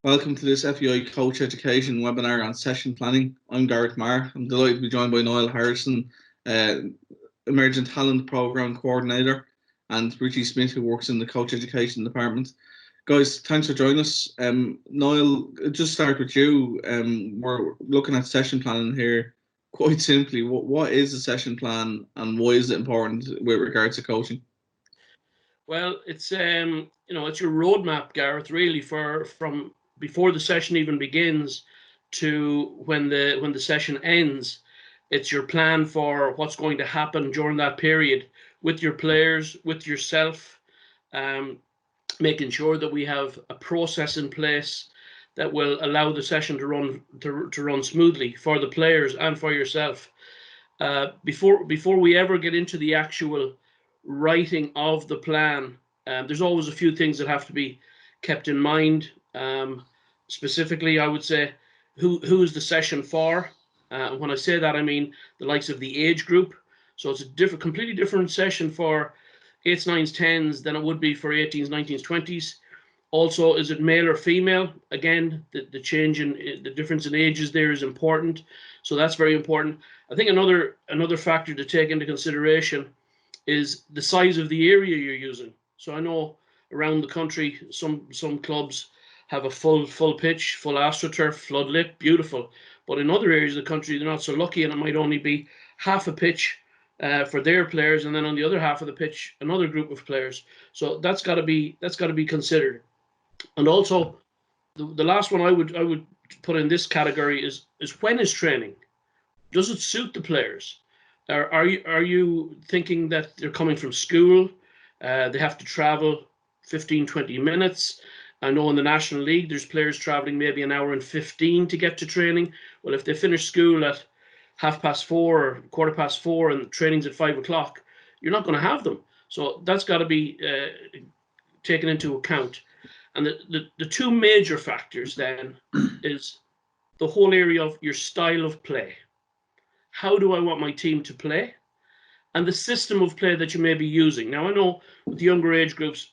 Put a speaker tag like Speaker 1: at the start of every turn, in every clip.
Speaker 1: Welcome to this FEI Coach Education webinar on session planning. I'm Gareth Maher. I'm delighted to be joined by Niall Harrison, uh, Emerging Talent Programme Coordinator, and Richie Smith, who works in the Coach Education Department. Guys, thanks for joining us. Niall, just start with you. We're looking at session planning here. Quite simply, what is a session plan and why is it important with regards to coaching?
Speaker 2: Well, it's it's your roadmap, Gareth, really, from before the session even begins to when the session ends. It's your plan for what's going to happen during that period with your players, with yourself, making sure that we have a process in place that will allow the session to run smoothly for the players and for yourself. Before we ever get into the actual writing of the plan, there's always a few things that have to be kept in mind. Specifically, I would say who is the session for. When I say that, I mean the likes of the age group. So it's a completely different session for 8s, 9s, 10s than it would be for 18s, 19s, 20s. Also, is it male or female? Again, the change in the difference in ages there is important. So that's very important. I think another factor to take into consideration is the size of the area you're using. So I know around the country, some clubs have a full pitch, full AstroTurf, floodlit, beautiful. But in other areas of the country, they're not so lucky, and it might only be half a pitch for their players, and then on the other half of the pitch, another group of players. So that's got to be considered. And also, the last one I would put in this category is when is training? Does it suit the players? Are you thinking that they're coming from school? They have to travel 15, 20 minutes. I know in the National League, there's players traveling maybe an hour and 15 to get to training. Well, if they finish school at 4:30 or 4:15 and training's at 5 o'clock, you're not going to have them. So that's got to be taken into account. And the two major factors then is the whole area of your style of play. How do I want my team to play? And the system of play that you may be using. Now, I know with the younger age groups,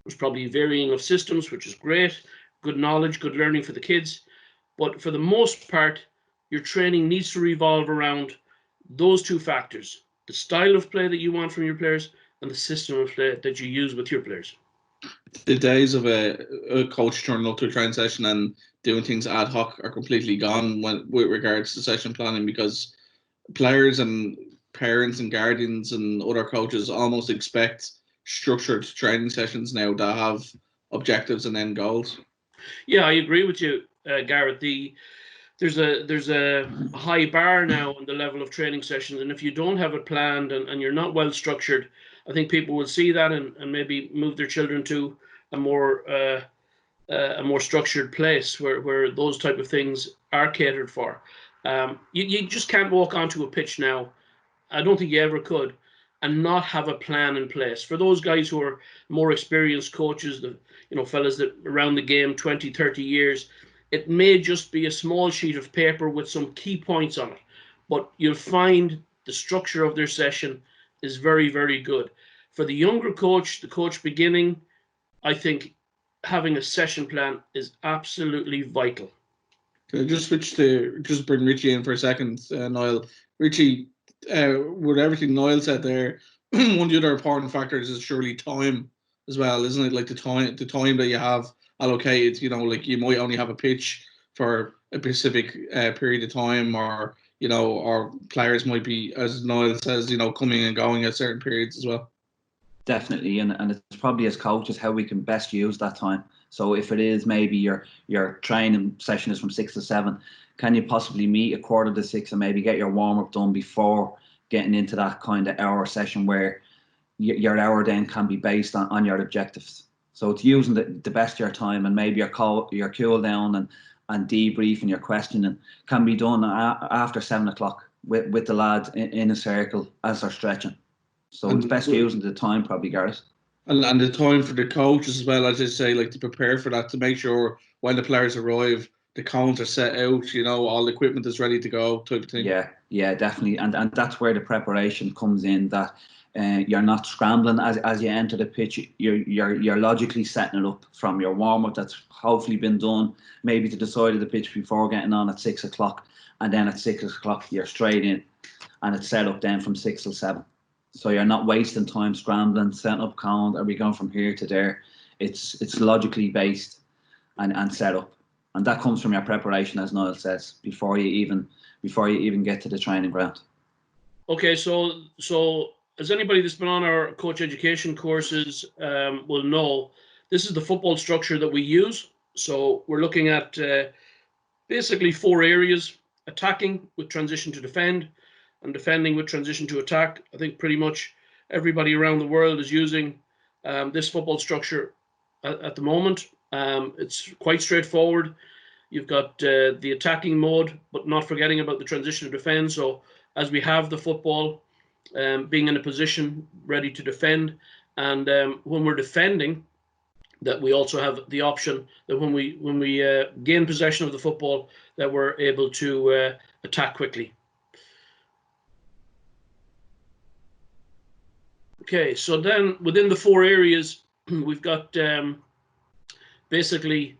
Speaker 2: there's probably varying of systems, which is great, good knowledge, good learning for the kids. But for the most part, your training needs to revolve around those two factors, the style of play that you want from your players and the system of play that you use with your players.
Speaker 1: The days of a coach turning up to a training session and doing things ad hoc are completely gone with regards to session planning, because players and parents and guardians and other coaches almost expect structured training sessions now that have objectives and end goals.
Speaker 2: Yeah, I agree with you, Gareth. There's a high bar now on the level of training sessions, and if you don't have it planned and you're not well structured, I think people will see that and maybe move their children to a more structured place where those type of things are catered for. You just can't walk onto a pitch now. I don't think you ever could, and not have a plan in place. For those guys who are more experienced coaches, fellas that around the game 20, 30 years, it may just be a small sheet of paper with some key points on it, but you'll find the structure of their session is very, very good. For the younger coach, the coach beginning, I think having a session plan is absolutely vital.
Speaker 1: Can I just bring Richie in for a second, Niall? Richie, with everything Niall said there, one of the other important factors is surely time as well, isn't it? Like the time that you have allocated. Like you might only have a pitch for a specific period of time, or or players might be, as Niall says, coming and going at certain periods as well.
Speaker 3: Definitely, and it's probably as coaches how we can best use that time. So if it is maybe your training session is from 6 to 7, can you possibly meet 5:45 and maybe get your warm up done before getting into that kind of hour session where your hour then can be based on your objectives. So it's using the best of your time, and maybe your cool down and debrief and your questioning can be done after 7 o'clock with the lads in a circle as they're stretching. So it's best using the time, probably, Gareth.
Speaker 1: And the time for the coaches as well, as I say, like to prepare for that, to make sure when the players arrive, the cones are set out, all the equipment is ready to go, type of thing.
Speaker 3: Yeah, definitely. And that's where the preparation comes in, that You're not scrambling as you enter the pitch. You're logically setting it up from your warm up that's hopefully been done maybe to the side of the pitch before getting on at 6 o'clock, and then at 6 o'clock you're straight in, and it's set up then from 6 till 7. So you're not wasting time scrambling, setting up cones. Are we going from here to there? It's logically based and set up, and that comes from your preparation, as Niall says, before you even get to the training ground.
Speaker 2: Okay, so as anybody that's been on our coach education courses will know, this is the football structure that we use. So we're looking at basically 4 areas: attacking with transition to defend, and defending with transition to attack. I think pretty much everybody around the world is using this football structure at the moment. It's quite straightforward. You've got the attacking mode, but not forgetting about the transition to defend. So as we have the football, being in a position ready to defend, and when we're defending, that we also have the option that when we gain possession of the football, that we're able to attack quickly. Okay, so then within the 4 areas, we've got basically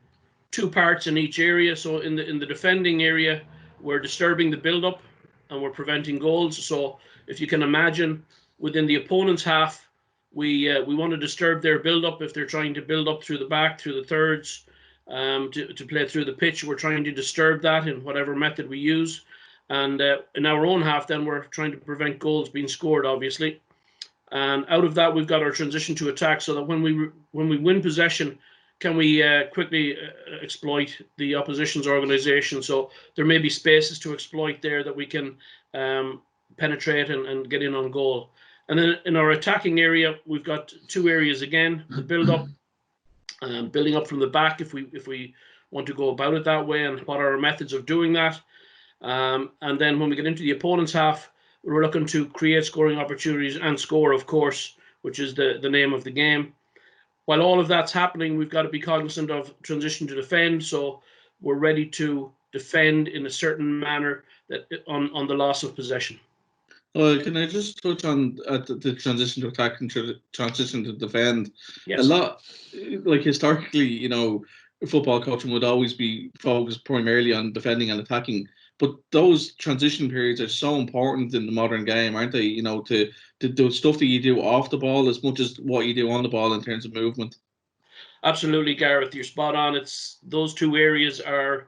Speaker 2: 2 parts in each area. So in the defending area, we're disturbing the build-up and we're preventing goals. So if you can imagine, within the opponent's half, we want to disturb their build-up. If they're trying to build up through the back, through the thirds, to play through the pitch, we're trying to disturb that in whatever method we use. And in our own half, then we're trying to prevent goals being scored, obviously. And out of that, we've got our transition to attack, so that when we win possession, can we quickly exploit the opposition's organisation? So there may be spaces to exploit there that we can penetrate and get in on goal. And then in our attacking area, we've got 2 areas again: the build-up, building up from the back if we want to go about it that way, and what are our methods of doing that. And then when we get into the opponent's half, we're looking to create scoring opportunities and score, of course, which is the name of the game. While all of that's happening, we've got to be cognizant of transition to defend. So we're ready to defend in a certain manner that on the loss of possession.
Speaker 1: Can I just touch on the transition to attack and transition to defend?
Speaker 2: Yes.
Speaker 1: A lot, like historically, football coaching would always be focused primarily on defending and attacking. But those transition periods are so important in the modern game, aren't they? To do stuff that you do off the ball as much as what you do on the ball in terms of movement.
Speaker 2: Absolutely, Gareth, you're spot on. It's those 2 areas are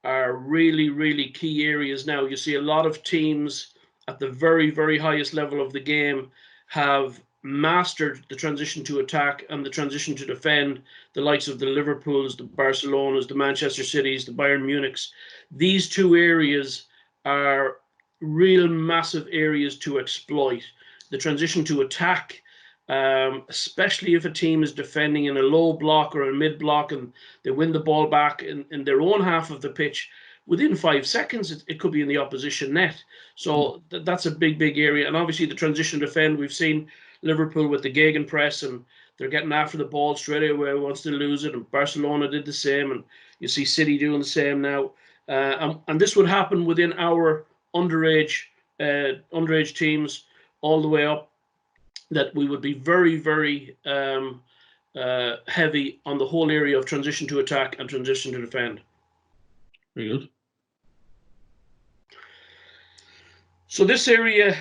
Speaker 2: really, really key areas now. You see a lot of teams at the very, very highest level of the game have mastered the transition to attack and the transition to defend, the likes of the Liverpools, the Barcelonas, the Manchester Cities, the Bayern Munichs. These 2 areas are real massive areas to exploit. The transition to attack, especially if a team is defending in a low block or a mid block and they win the ball back in their own half of the pitch, within 5 seconds, it could be in the opposition net. So that's a big, big area. And obviously the transition to defend, we've seen Liverpool with the gegenpress, and they're getting after the ball straight away, wants to lose it. And Barcelona did the same, and you see City doing the same now. And this would happen within our underage teams all the way up, that we would be very, very heavy on the whole area of transition to attack and transition to defend.
Speaker 1: Very good.
Speaker 2: So this area,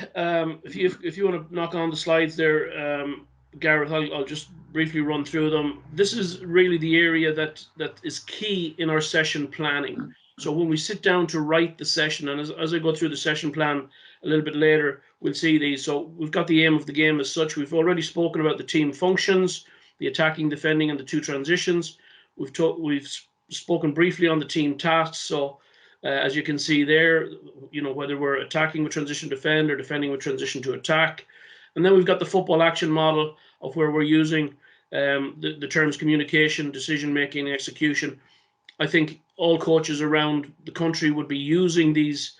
Speaker 2: if you want to knock on the slides there, Gareth, I'll just briefly run through them. This is really the area that is key in our session planning. So when we sit down to write the session, and as I go through the session plan a little bit later, we'll see these. So we've got the aim of the game as such. We've already spoken about the team functions, the attacking, defending, and the 2 transitions. We've spoken briefly on the team tasks. So as you can see there, whether we're attacking with transition to defend or defending with transition to attack. And then we've got the football action model of where we're using the terms communication, decision-making, and execution. I think all coaches around the country would be using these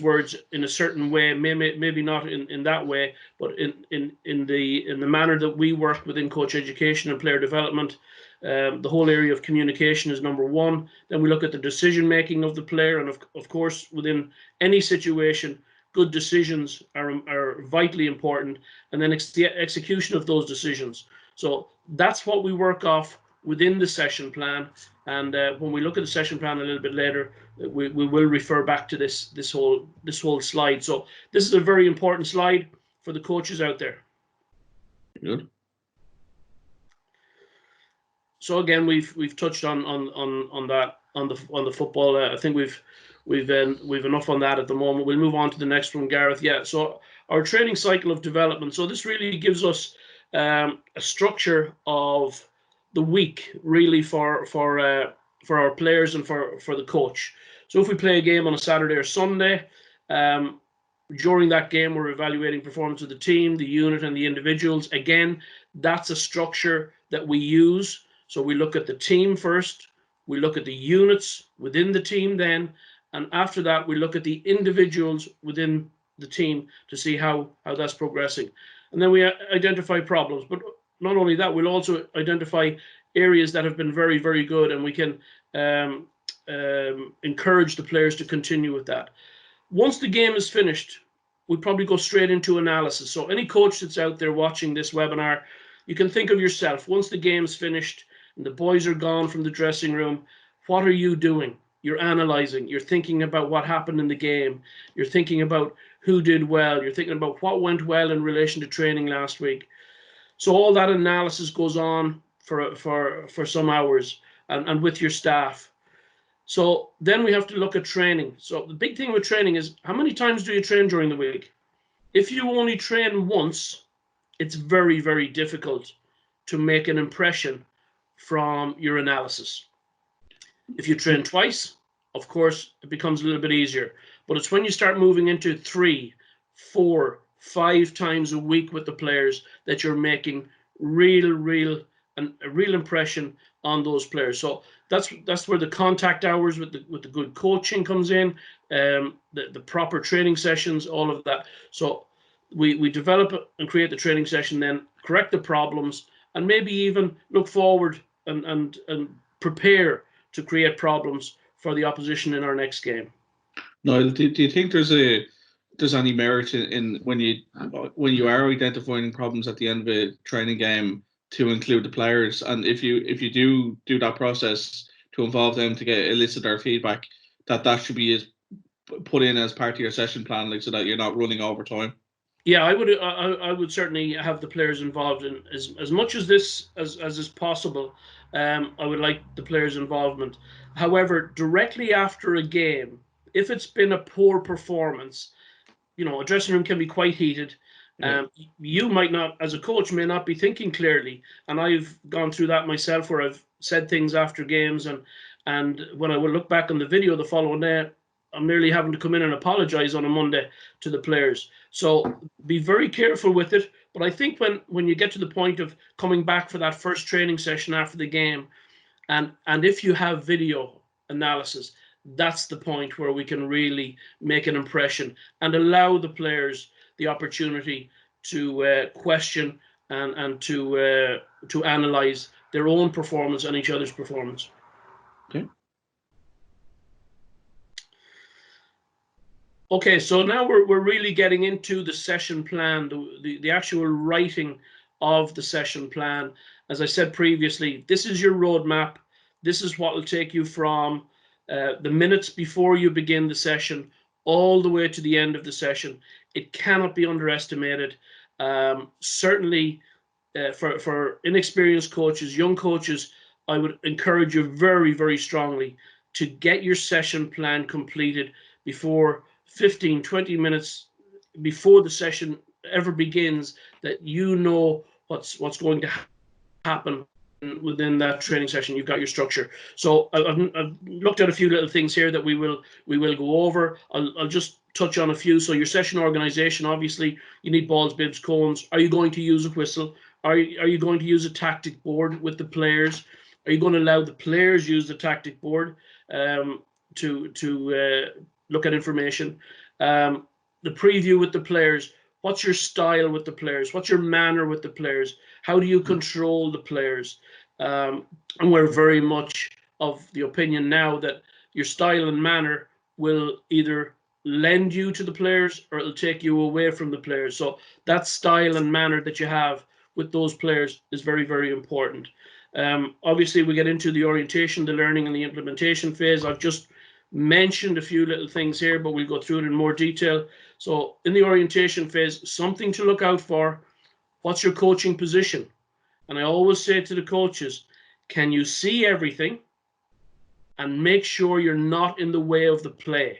Speaker 2: words in a certain way, maybe not in that way, but in the manner that we work within coach education and player development. The whole area of communication is number 1. Then we look at the decision making of the player, and of course within any situation good decisions are vitally important, and then the execution of those decisions. So that's what we work off within the session plan. And when we look at the session plan a little bit later, we will refer back to this whole slide. So this is a very important slide for the coaches out there.
Speaker 1: Good.
Speaker 2: So again, we've touched on that on the football. I think we've enough on that at the moment. We'll move on to the next one, Gareth. Yeah. So our training cycle of development. So this really gives us a structure of the week, really, for our players and for the coach. So if we play a game on a Saturday or Sunday, during that game we're evaluating performance of the team, the unit, and the individuals. Again, that's a structure that we use. So we look at the team first, we look at the units within the team then, and after that we look at the individuals within the team to see how that's progressing. And then we identify problems. But not only that, we'll also identify areas that have been very, very good, and we can encourage the players to continue with that. Once the game is finished, we probably go straight into analysis. So any coach that's out there watching this webinar, you can think of yourself. Once the game's finished and the boys are gone from the dressing room, what are you doing? You're analyzing. You're thinking about what happened in the game. You're thinking about who did well. You're thinking about what went well in relation to training last week. So all that analysis goes on for some hours and with your staff. So then we have to look at training. So the big thing with training is, how many times do you train during the week? If you only train once, it's very, very difficult to make an impression from your analysis. If you train twice, of course, it becomes a little bit easier. But it's when you start moving into 3, 4, 5 times a week with the players that you're making a real impression on those players. So that's where the contact hours with the good coaching comes in, the proper training sessions, all of that. So we develop and create the training session, then correct the problems, and maybe even look forward and prepare to create problems for the opposition in our next game.
Speaker 1: Niall, do you think there's any merit in when you are identifying problems at the end of a training game to include the players, and if you do that process to involve them to elicit their feedback, that should be put in as part of your session plan, like, so that you're not running over time?
Speaker 2: Yeah, I would certainly have the players involved in as much as this as is possible. I would like the players' involvement. However, directly after a game, if it's been a poor performance, a dressing room can be quite heated.
Speaker 1: Yeah.
Speaker 2: You might not, as a coach, may not be thinking clearly, and I've gone through that myself, where I've said things after games, and when I will look back on the video the following day, I'm nearly having to come in and apologize on a Monday to the players. So be very careful with it. But I think when you get to the point of coming back for that first training session after the game, and if you have video analysis, that's the point where we can really make an impression and allow the players the opportunity to question and to analyze their own performance and each other's performance.
Speaker 1: Okay.
Speaker 2: Okay, so now we're really getting into the session plan, the actual writing of the session plan. As I said previously, this is your roadmap. This is what will take you from the minutes before you begin the session all the way to the end of the session. It cannot be underestimated. Certainly for inexperienced coaches, young coaches, I would encourage you very, very strongly to get your session plan completed before 15, 20 minutes before the session ever begins, that you know what's going to happen within that training session. You've got your structure. So I've looked at a few little things here that we will go over. I'll just touch on a few. So your session organization, obviously, you need balls, bibs, cones. Are you going to use a whistle? Are you going to use a tactic board with the players? Are you going to allow the players use the tactic board to look at information? The preview with the players. What's your style with the players? What's your manner with the players? How do you control the players? And we're very much of the opinion now that your style and manner will either lend you to the players or it'll take you away from the players. So that style and manner that you have with those players is very, very important. Obviously, we get into the orientation, the learning, and the implementation phase. I've just mentioned a few little things here, but we'll go through it in more detail. So in the orientation phase, something to look out for. What's your coaching position? And I always say to the coaches, can you see everything? And make sure you're not in the way of the play.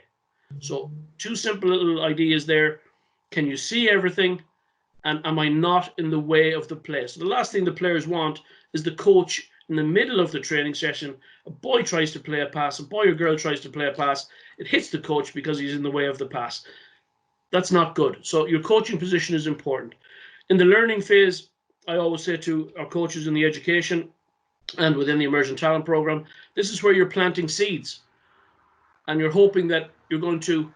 Speaker 2: So 2 simple little ideas there. Can you see everything? And am I not in the way of the play? So the last thing the players want is the coach in the middle of the training session. A boy tries to play a pass, a boy or girl tries to play a pass. It hits the coach because he's in the way of the pass. That's not good. So your coaching position is important. In the learning phase, I always say to our coaches in the education and within the Emerging Talent Program, this is where you're planting seeds. And you're hoping that you're going to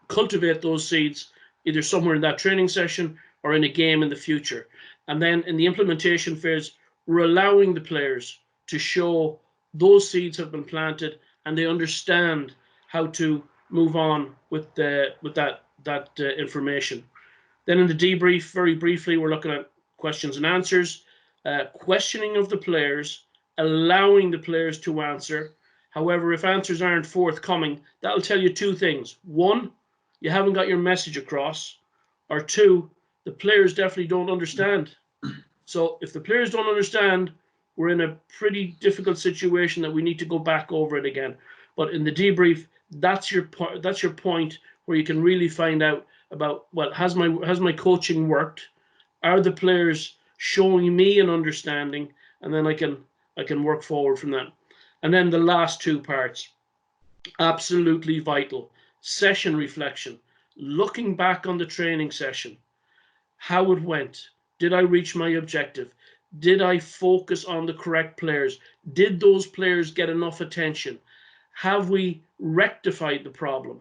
Speaker 2: cultivate those seeds either somewhere in that training session or in a game in the future. And then in the implementation phase, we're allowing the players to show those seeds have been planted and they understand how to move on with that information. Then in the debrief, very briefly, we're looking at questions and answers, questioning of the players, allowing the players to answer. However, if answers aren't forthcoming, that'll tell you 2 things. 1, you haven't got your message across, or 2, the players definitely don't understand. So if the players don't understand, we're in a pretty difficult situation that we need to go back over it again. But in the debrief, that's your point where you can really find out about, well, has my coaching worked? Are the players showing me an understanding? And then I can work forward from that. And then the last 2 parts, absolutely vital. Session reflection, looking back on the training session, how it went. Did I reach my objective? Did I focus on the correct players? Did those players get enough attention? Have we rectified the problem?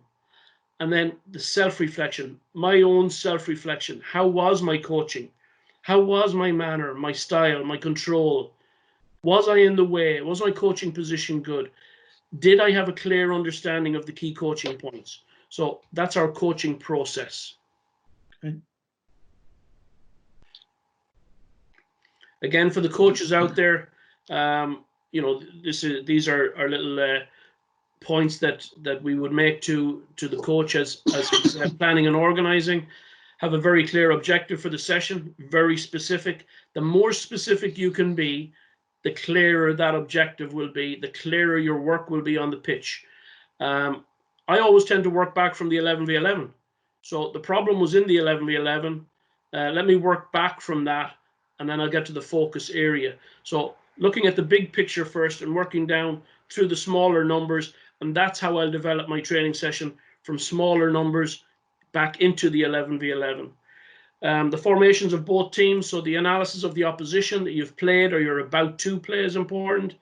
Speaker 2: And then the self-reflection, my own self-reflection. How was my coaching? How was my manner, my style, my control? Was I in the way? Was my coaching position good? Did I have a clear understanding of the key coaching points? So that's our coaching process.
Speaker 1: Okay.
Speaker 2: Again, for the coaches out there, these are our little points that we would make to the coach as planning and organizing. Have a very clear objective for the session, very specific. The more specific you can be, the clearer that objective will be, the clearer your work will be on the pitch. I always tend to work back from the 11v11. So the problem was in the 11v11. Let me work back from that, and then I'll get to the focus area. So looking at the big picture first and working down through the smaller numbers, and that's how I'll develop my training session, from smaller numbers back into the 11v11. The formations of both teams, so the analysis of the opposition that you've played or you're about to play is important.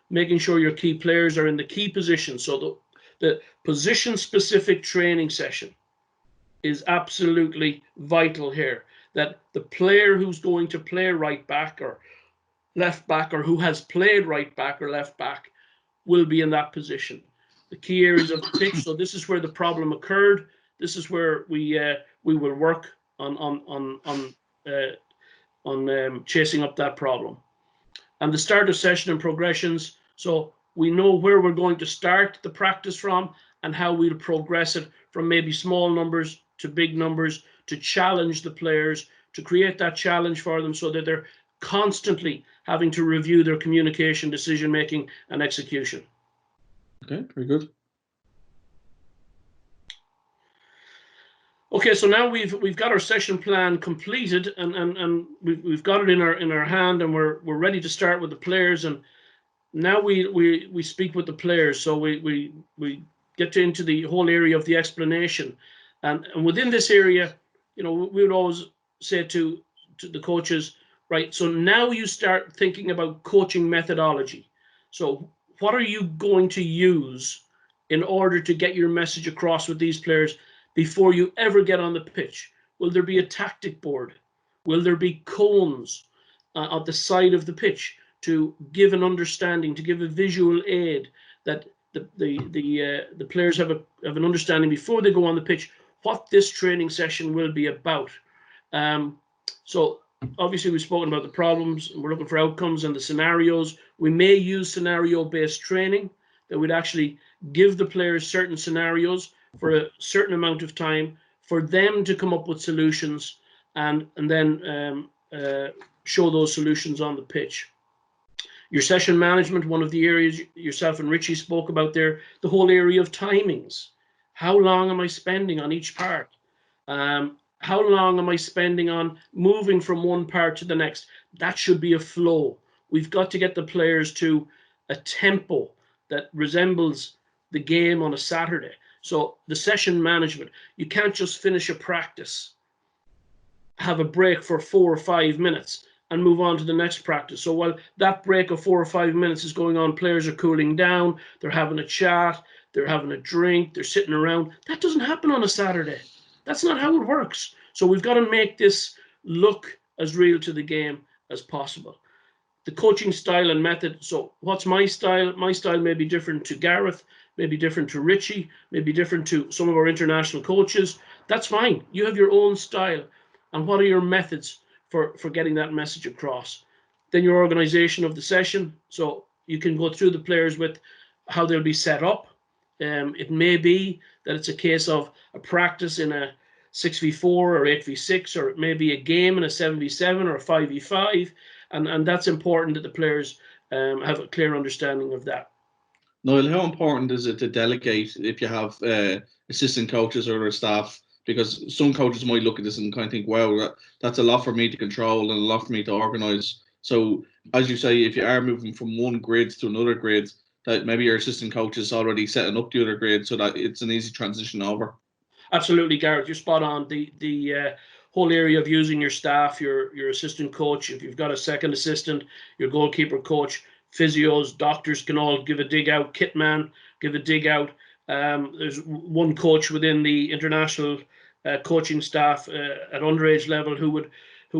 Speaker 2: Making sure your key players are in the key position. So the position-specific training session is absolutely vital here. That the player who's going to play right back or left back, or who has played right back or left back, will be in that position. The key areas of the pitch. So this is where the problem occurred. This is where we will work on chasing up that problem. And the start of session and progressions. So we know where we're going to start the practice from and how we'll progress it from maybe small numbers to big numbers, to challenge the players, to create that challenge for them so that they're constantly having to review their communication, decision making, and execution.
Speaker 1: Okay, very good.
Speaker 2: Okay, so now we've got our session plan completed, and we've got it in our hand, and we're ready to start with the players. And now we speak with the players. So we get into the whole area of the explanation, and within this area, we would always say to the coaches, right? So now you start thinking about coaching methodology. So what are you going to use in order to get your message across with these players before you ever get on the pitch? Will there be a tactic board? Will there be cones at the side of the pitch to give an understanding, to give a visual aid that the players have an understanding before they go on the pitch what this training session will be about. So obviously we've spoken about the problems, and we're looking for outcomes and the scenarios. We may use scenario-based training, that we'd actually give the players certain scenarios for a certain amount of time for them to come up with solutions, and then show those solutions on the pitch. Your session management, one of the areas yourself and Richie spoke about there, the whole area of timings. How long am I spending on each part? How long am I spending on moving from one part to the next? That should be a flow. We've got to get the players to a tempo that resembles the game on a Saturday. So the session management, you can't just finish a practice, have a break for 4 or 5 minutes, and move on to the next practice. So while that break of 4 or 5 minutes is going on, players are cooling down, they're having a chat, they're having a drink, they're sitting around. That doesn't happen on a Saturday. That's not how it works. So we've got to make this look as real to the game as possible. The coaching style and method. So what's my style? My style may be different to Gareth, may be different to Richie, may be different to some of our international coaches. That's fine. You have your own style. And what are your methods for getting that message across? Then your organization of the session. So you can go through the players with how they'll be set up. It may be that it's a case of a practice in a 6v4 or 8v6, or it may be a game in a 7v7 or a 5v5, and that's important that the players have a clear understanding of that.
Speaker 1: Niall, how important is it to delegate if you have assistant coaches or other staff? Because some coaches might look at this and kind of think, wow, that's a lot for me to control and a lot for me to organise. So, as you say, if you are moving from one grade to another grade, that maybe your assistant coach is already setting up the other grade so that it's an easy transition over.
Speaker 2: Absolutely, Gareth, you're spot on. The whole area of using your staff, your assistant coach, if you've got a second assistant, your goalkeeper coach, physios, doctors can all give a dig out, kit man, give a dig out. There's one coach within the international coaching staff at underage level who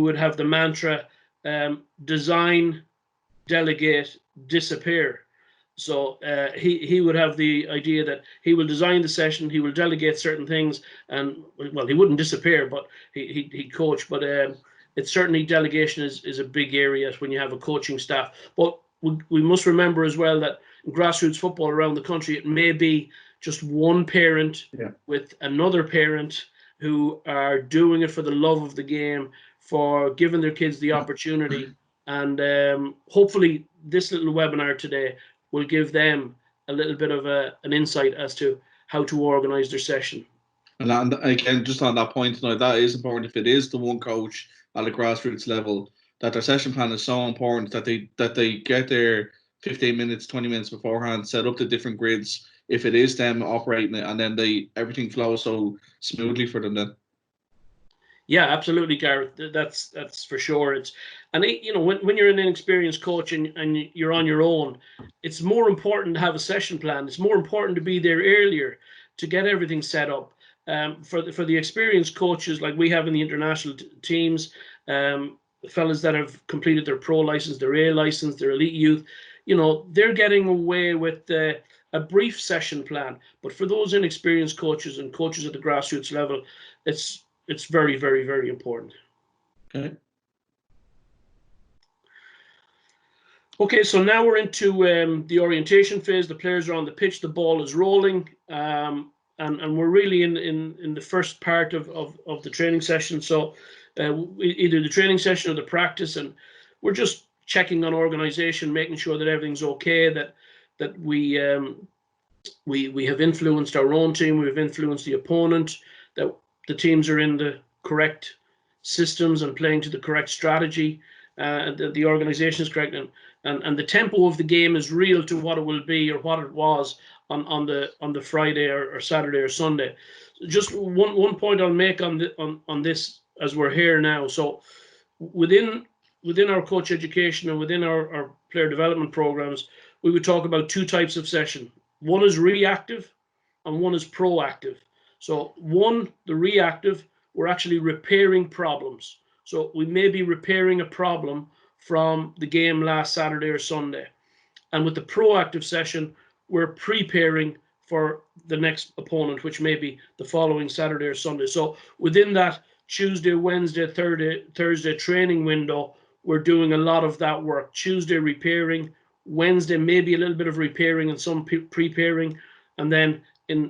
Speaker 2: would have the mantra, design, delegate, disappear. So he would have the idea that he will design the session, he will delegate certain things, and well, he wouldn't disappear, but he'd coach. But it's certainly delegation is a big area when you have a coaching staff. But we must remember as well that in grassroots football around the country, it may be just one parent with another parent who are doing it for the love of the game, for giving their kids the opportunity. And hopefully this little webinar today will give them a little bit of an insight as to how to organise their session.
Speaker 1: And again, just on that point, that is important. If it is the one coach at a grassroots level, that their session plan is so important that they get their 15 minutes, 20 minutes beforehand, set up the different grids. If it is them operating it, and then everything flows so smoothly for them then.
Speaker 2: Yeah, absolutely, Gareth. That's for sure. When you're an inexperienced coach and you're on your own, it's more important to have a session plan. It's more important to be there earlier to get everything set up. For the experienced coaches like we have in the international teams, fellas that have completed their pro license, their A license, their elite youth, they're getting away with a brief session plan. But for those inexperienced coaches and coaches at the grassroots level, it's very, very, very important. Okay, so now we're into the orientation phase. The players are on the pitch, the ball is rolling, and we're really in the first part of the training session. So either the training session or the practice, and we're just checking on organization, making sure that everything's okay, that we have influenced our own team, we've influenced the opponent, that the teams are in the correct systems and playing to the correct strategy, and the organization is correct, and the tempo of the game is real to what it will be or what it was on the Friday or Saturday or Sunday. Just one point I'll make on this as we're here now. So within our coach education and within our player development programs, we would talk about two types of session. One is reactive and one is proactive. So the reactive, we're actually repairing problems. So we may be repairing a problem from the game last Saturday or Sunday. And with the proactive session, we're preparing for the next opponent, which may be the following Saturday or Sunday. So within that Tuesday, Wednesday, Thursday training window, we're doing a lot of that work. Tuesday repairing, Wednesday maybe a little bit of repairing and some preparing, and then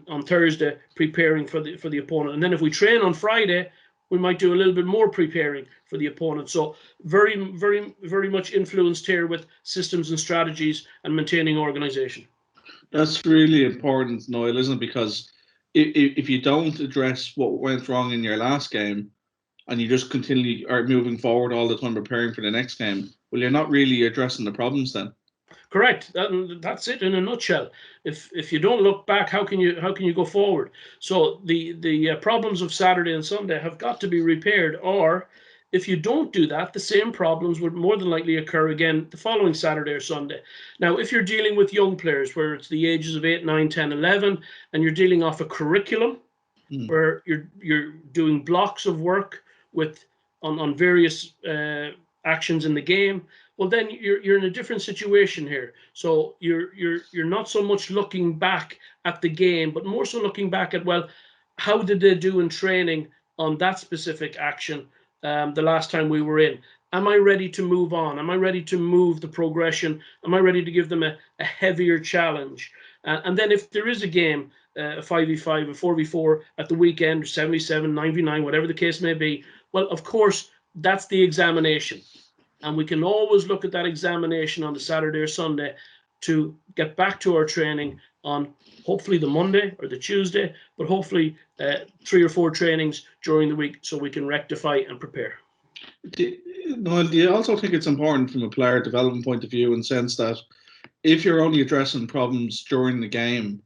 Speaker 2: on Thursday preparing for the opponent. And then if we train on Friday, we might do a little bit more preparing for the opponent. So very, very, very much influenced here with systems and strategies and maintaining organization.
Speaker 1: That's really important, Niall, isn't it? Because if you don't address what went wrong in your last game, and you just continually are moving forward all the time preparing for the next game, well, you're not really addressing the problems then.
Speaker 2: Correct. That's it in a nutshell. If you don't look back, how can you go forward? So the problems of Saturday and Sunday have got to be repaired, or if you don't do that, the same problems would more than likely occur again the following Saturday or Sunday. Now, if you're dealing with young players where it's the ages of 8, 9, 10, 11, and you're dealing off a curriculum where you're doing blocks of work on various actions in the game, well, then you're in a different situation here. So you're not so much looking back at the game, but more so looking back at, well, how did they do in training on that specific action the last time we were in? Am I ready to move on? Am I ready to move the progression? Am I ready to give them a heavier challenge? And then if there is a game, a 5v5, a 4v4 at the weekend, 77, 99, whatever the case may be, well, of course, that's the examination. And we can always look at that examination on the Saturday or Sunday to get back to our training on hopefully the Monday or the Tuesday, but hopefully 3 or 4 trainings during the week so we can rectify and prepare.
Speaker 1: Do you also think it's important from a player development point of view, in the sense that if you're only addressing problems during the game,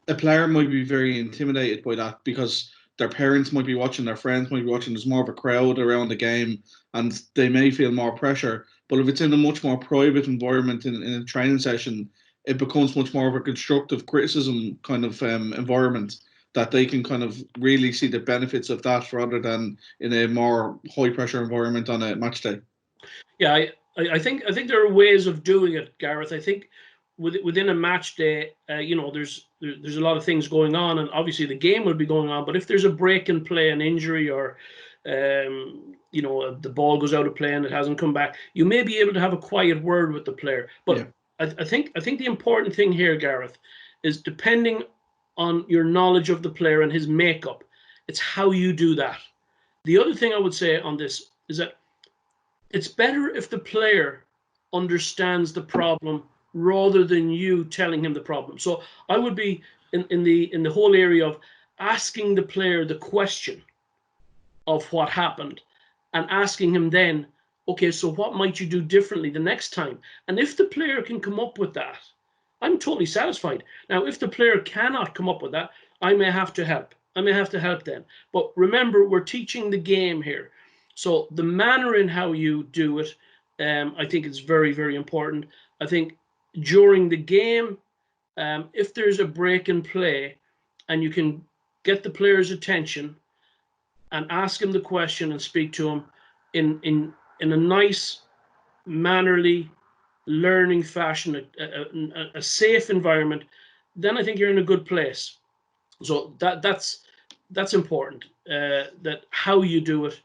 Speaker 1: a player might be very intimidated by that because their parents might be watching, their friends might be watching, there's more of a crowd around the game and they may feel more pressure. But if it's in a much more private environment in a training session, it becomes much more of a constructive criticism kind of environment that they can kind of really see the benefits of that rather than in a more high pressure environment on a match day.
Speaker 2: Yeah, I think there are ways of doing it, Gareth. I think within a match day, there's a lot of things going on, and obviously the game will be going on. But if there's a break in play, an injury, or the ball goes out of play and it hasn't come back, you may be able to have a quiet word with the player. But yeah. I think the important thing here, Gareth, is depending on your knowledge of the player and his makeup, it's how you do that. The other thing I would say on this is that it's better if the player understands the problem rather than you telling him the problem. So I would be in the whole area of asking the player the question of what happened and asking him then, okay, so what might you do differently the next time? And if the player can come up with that, I'm totally satisfied. Now, if the player cannot come up with that, I may have to help. I may have to help then. But remember, we're teaching the game here. So the manner in how you do it, I think is very, very important. I think during the game, if there's a break in play and you can get the player's attention and ask him the question and speak to him in a nice, mannerly, learning fashion, a safe environment, then I think you're in a good place. So that's important. That how you do it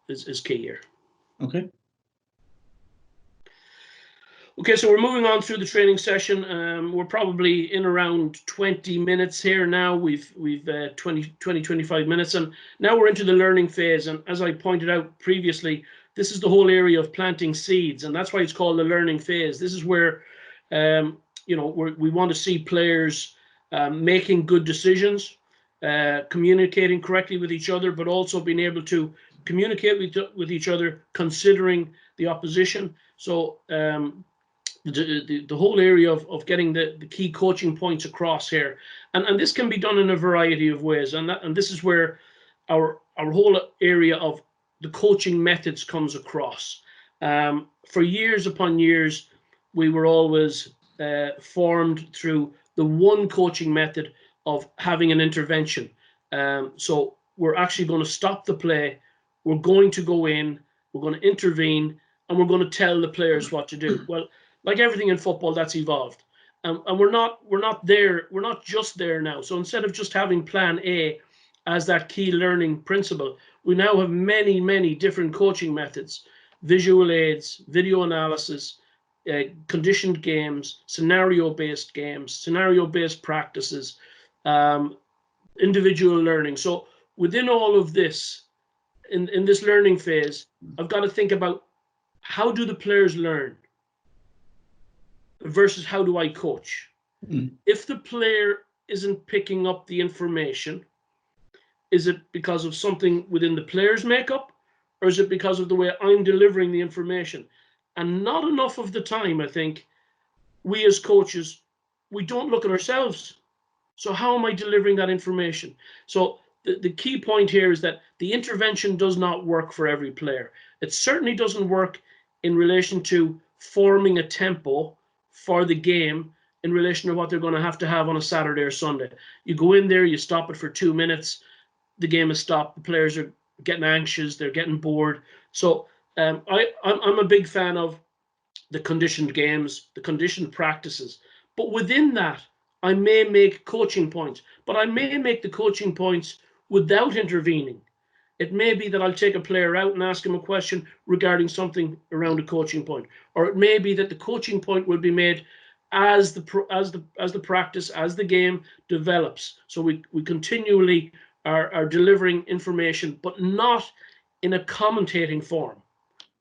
Speaker 2: is key here.
Speaker 1: Okay.
Speaker 2: Okay, so we're moving on through the training session. We're probably in around 20 minutes here now. We've 25 minutes, and now we're into the learning phase. And as I pointed out previously, this is the whole area of planting seeds, and that's why it's called the learning phase. This is where we want to see players making good decisions, communicating correctly with each other, but also being able to communicate with each other considering the opposition. So the whole area of getting the key coaching points across here, and this can be done in a variety of ways, and this is where our whole area of the coaching methods comes across. For years upon years, we were always formed through the one coaching method of having an intervention. So we're actually going to stop the play, we're going to go in, we're going to intervene, and we're going to tell the players what to do. Well, like everything in football, that's evolved. And we're not there. We're not just there now. So instead of just having plan A as that key learning principle, we now have many different coaching methods, visual aids, video analysis, conditioned games, scenario-based practices, individual learning. So within all of this, in this learning phase, I've got to think about, how do the players learn versus how do I coach? If the player isn't picking up the information, is it because of something within the player's makeup, or is it because of the way I'm delivering the information? And not enough of the time, I think, we as coaches, we don't look at ourselves. So how am I delivering that information? So the key point here is that the intervention does not work for every player. It certainly doesn't work in relation to forming a tempo for the game in relation to what they're going to have on a Saturday or Sunday. You go in there, you stop it for 2 minutes, the game is stopped, the players are getting anxious, they're getting bored. So I'm a big fan of the conditioned games, the conditioned practices. But within that, I may make coaching points, but I may make the coaching points without intervening. It may be that I'll take a player out and ask him a question regarding something around a coaching point, or it may be that the coaching point will be made as the practice, as the game develops. So we continually are delivering information, but not in a commentating form.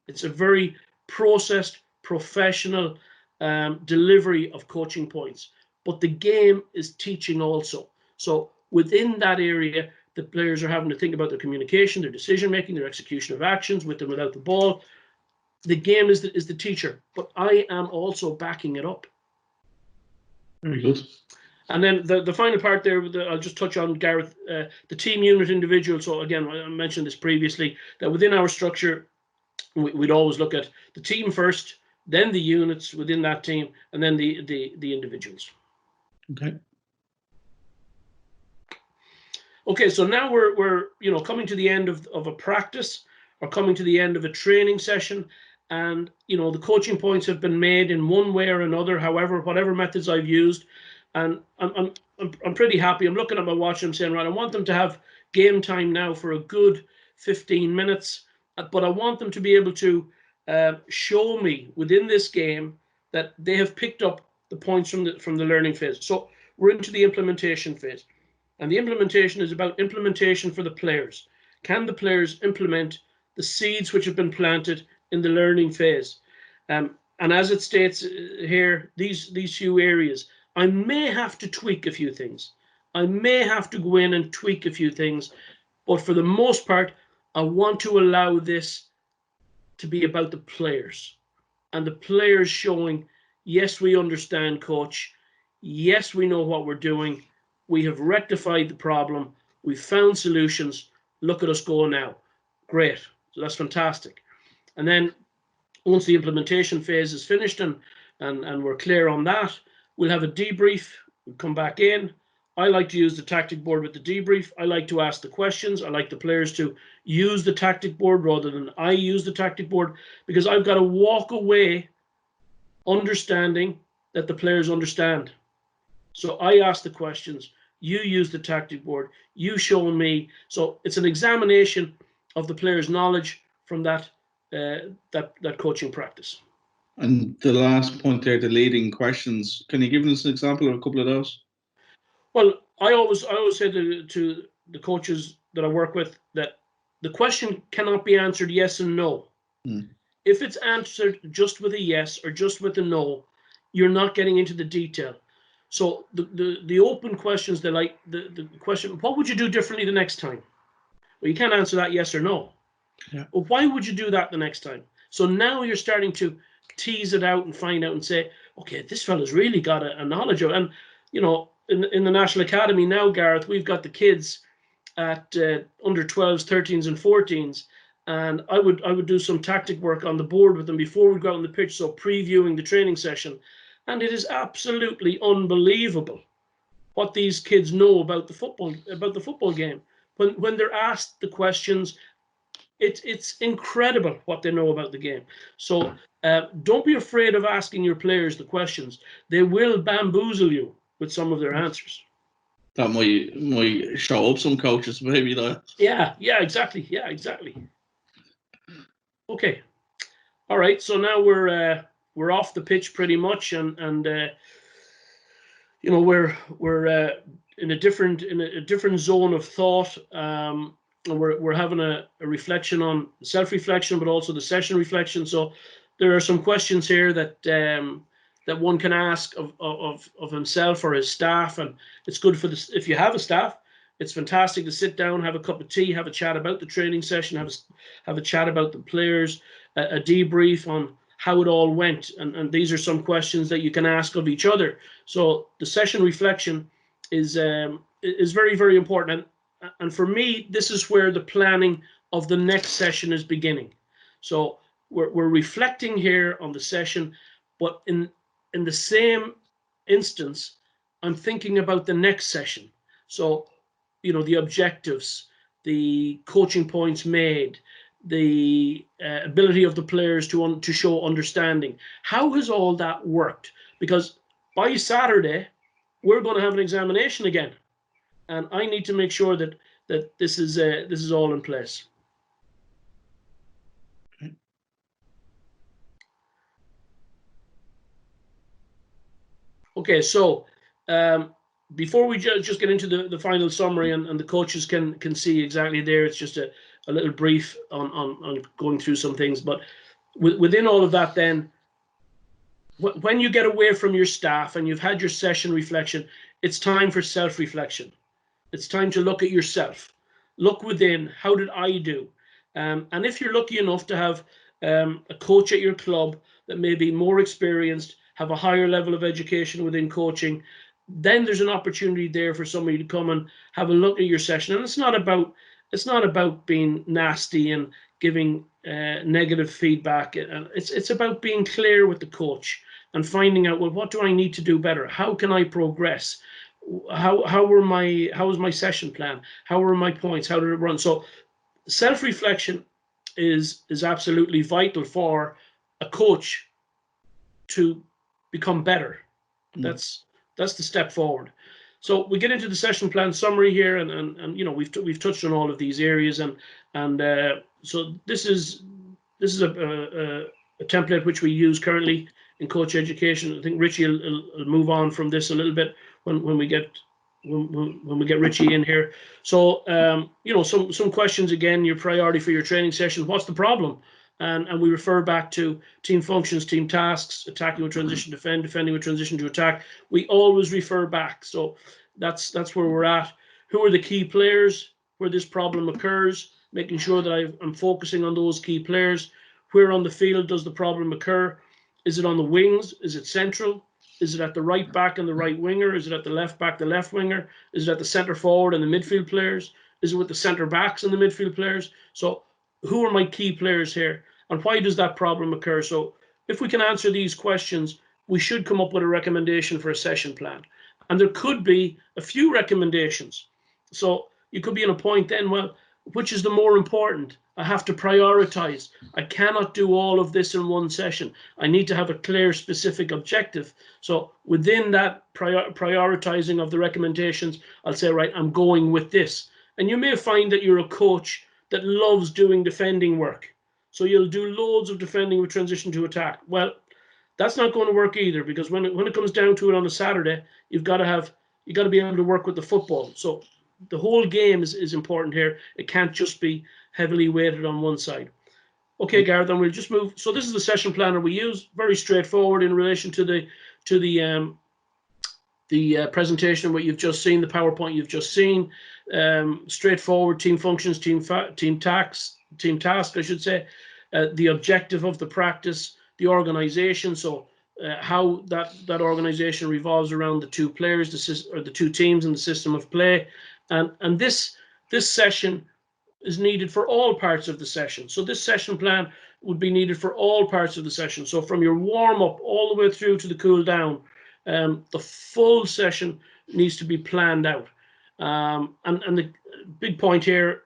Speaker 2: It's a very processed, professional delivery of coaching points. But the game is teaching also. So within that area, the players are having to think about their communication, their decision making, their execution of actions with and without the ball. The game is the teacher, but I am also backing it up.
Speaker 1: Very good.
Speaker 2: And then the final part there, I'll just touch on, Gareth, the team, unit, individual. So again, I mentioned this previously, that within our structure, we'd always look at the team first, then the units within that team, and then the individuals.
Speaker 1: Okay.
Speaker 2: Okay, so now we're coming to the end of a practice, or coming to the end of a training session, and the coaching points have been made in one way or another, whatever methods I've used, and I'm pretty happy. I'm looking at my watch, I'm saying, right, I want them to have game time now for a good 15 minutes, but I want them to be able to show me within this game that they have picked up the points from the learning phase. So we're into the implementation phase. And the implementation is about implementation for the players. Can the players implement the seeds which have been planted in the learning phase? And as it states here, these few areas, I may have to tweak a few things. I may have to go in and tweak a few things. But for the most part, I want to allow this to be about the players. And the players showing, yes, we understand, coach. Yes, we know what we're doing. We have rectified the problem. We've found solutions. Look at us go now. Great. So that's fantastic. And then once the implementation phase is finished and we're clear on that, we'll have a debrief. We'll come back in. I like to use the tactic board with the debrief. I like to ask the questions. I like the players to use the tactic board rather than I use the tactic board, because I've got to walk away understanding that the players understand. So I ask the questions, you use the tactic board, you show me. So it's an examination of the player's knowledge from that coaching practice.
Speaker 1: And the last point there, the leading questions. Can you give us an example of a couple of those?
Speaker 2: Well, I always say to the coaches that I work with that the question cannot be answered yes and no. If it's answered just with a yes or just with a no, you're not getting into the detail. So the open questions, the question, what would you do differently the next time? Well, you can't answer that yes or no.
Speaker 1: Yeah.
Speaker 2: Well, why would you do that the next time? So now you're starting to tease it out and find out and say, okay, this fella's really got a knowledge of it. And, in the National Academy now, Gareth, we've got the kids at under 12s, 13s and 14s. And I would do some tactic work on the board with them before we go out on the pitch, so previewing the training session. And it is absolutely unbelievable what these kids know about the football game. When they're asked the questions, It's incredible what they know about the game. So don't be afraid of asking your players the questions. They will bamboozle you with some of their answers.
Speaker 1: That might show up some coaches, maybe that.
Speaker 2: Yeah, exactly. Yeah, exactly. Okay. All right. So now we're off the pitch pretty much, and you know, we're in a different zone of thought. And we're having a reflection on self-reflection, but also the session reflection. So there are some questions here that that one can ask of himself or his staff, and it's good for this. If you have a staff, it's fantastic to sit down, have a cup of tea, have a chat about the training session, have a chat about the players, a debrief on how it all went, and these are some questions that you can ask of each other. So the session reflection is very, very important. And for me, this is where the planning of the next session is beginning. So we're reflecting here on the session, but in the same instance, I'm thinking about the next session. So, you know, the objectives, the coaching points made, the ability of the players to show understanding. How has all that worked? Because by Saturday, we're going to have an examination again, and I need to make sure that this is all in place. Okay, so before we just get into the final summary, and the coaches can see exactly there, it's just a little brief on going through some things. But within all of that, then, when you get away from your staff and you've had your session reflection, it's time for self-reflection. It's time to look at yourself. Look within. How did I do? And if you're lucky enough to have a coach at your club that may be more experienced, have a higher level of education within coaching, then there's an opportunity there for somebody to come and have a look at your session. And it's not about being nasty and giving negative feedback. It's about being clear with the coach and finding out, well, what do I need to do better? How can I progress? How was my session plan? How were my points? How did it run? So self-reflection is absolutely vital for a coach to become better. That's the step forward. So we get into the session plan summary here, and you know, we've touched on all of these areas, and so this is a template which we use currently in coach education. I think Richie will move on from this a little bit when we get Richie in here. So you know, some questions again. Your priority for your training session. What's the problem? And we refer back to team functions, team tasks, attacking with transition, defending with transition to attack. We always refer back. So that's where we're at. Who are the key players where this problem occurs? Making sure that I'm focusing on those key players. Where on the field does the problem occur? Is it on the wings? Is it central? Is it at the right back and the right winger? Is it at the left back, the left winger? Is it at the centre forward and the midfield players? Is it with the centre backs and the midfield players? So who are my key players here? And why does that problem occur? So if we can answer these questions, we should come up with a recommendation for a session plan. And there could be a few recommendations. So you could be in a point then, well, which is the more important? I have to prioritize. I cannot do all of this in one session. I need to have a clear, specific objective. So within that prioritizing of the recommendations, I'll say, right, I'm going with this. And you may find that you're a coach that loves doing defending work. So you'll do loads of defending with transition to attack. Well, that's not going to work either, because when it comes down to it on a Saturday, you've got to be able to work with the football. So the whole game is important here. It can't just be heavily weighted on one side. Okay, Gareth, and we'll just move. So this is the session planner we use. Very straightforward in relation to the presentation, what you've just seen, the PowerPoint you've just seen. Straightforward: team functions, team task, I should say. The objective of the practice, the organization. So how that organization revolves around the two players, the two teams, and the system of play. And this session is needed for all parts of the session. So this session plan would be needed for all parts of the session. So from your warm up all the way through to the cool down, the full session needs to be planned out. And the big point here,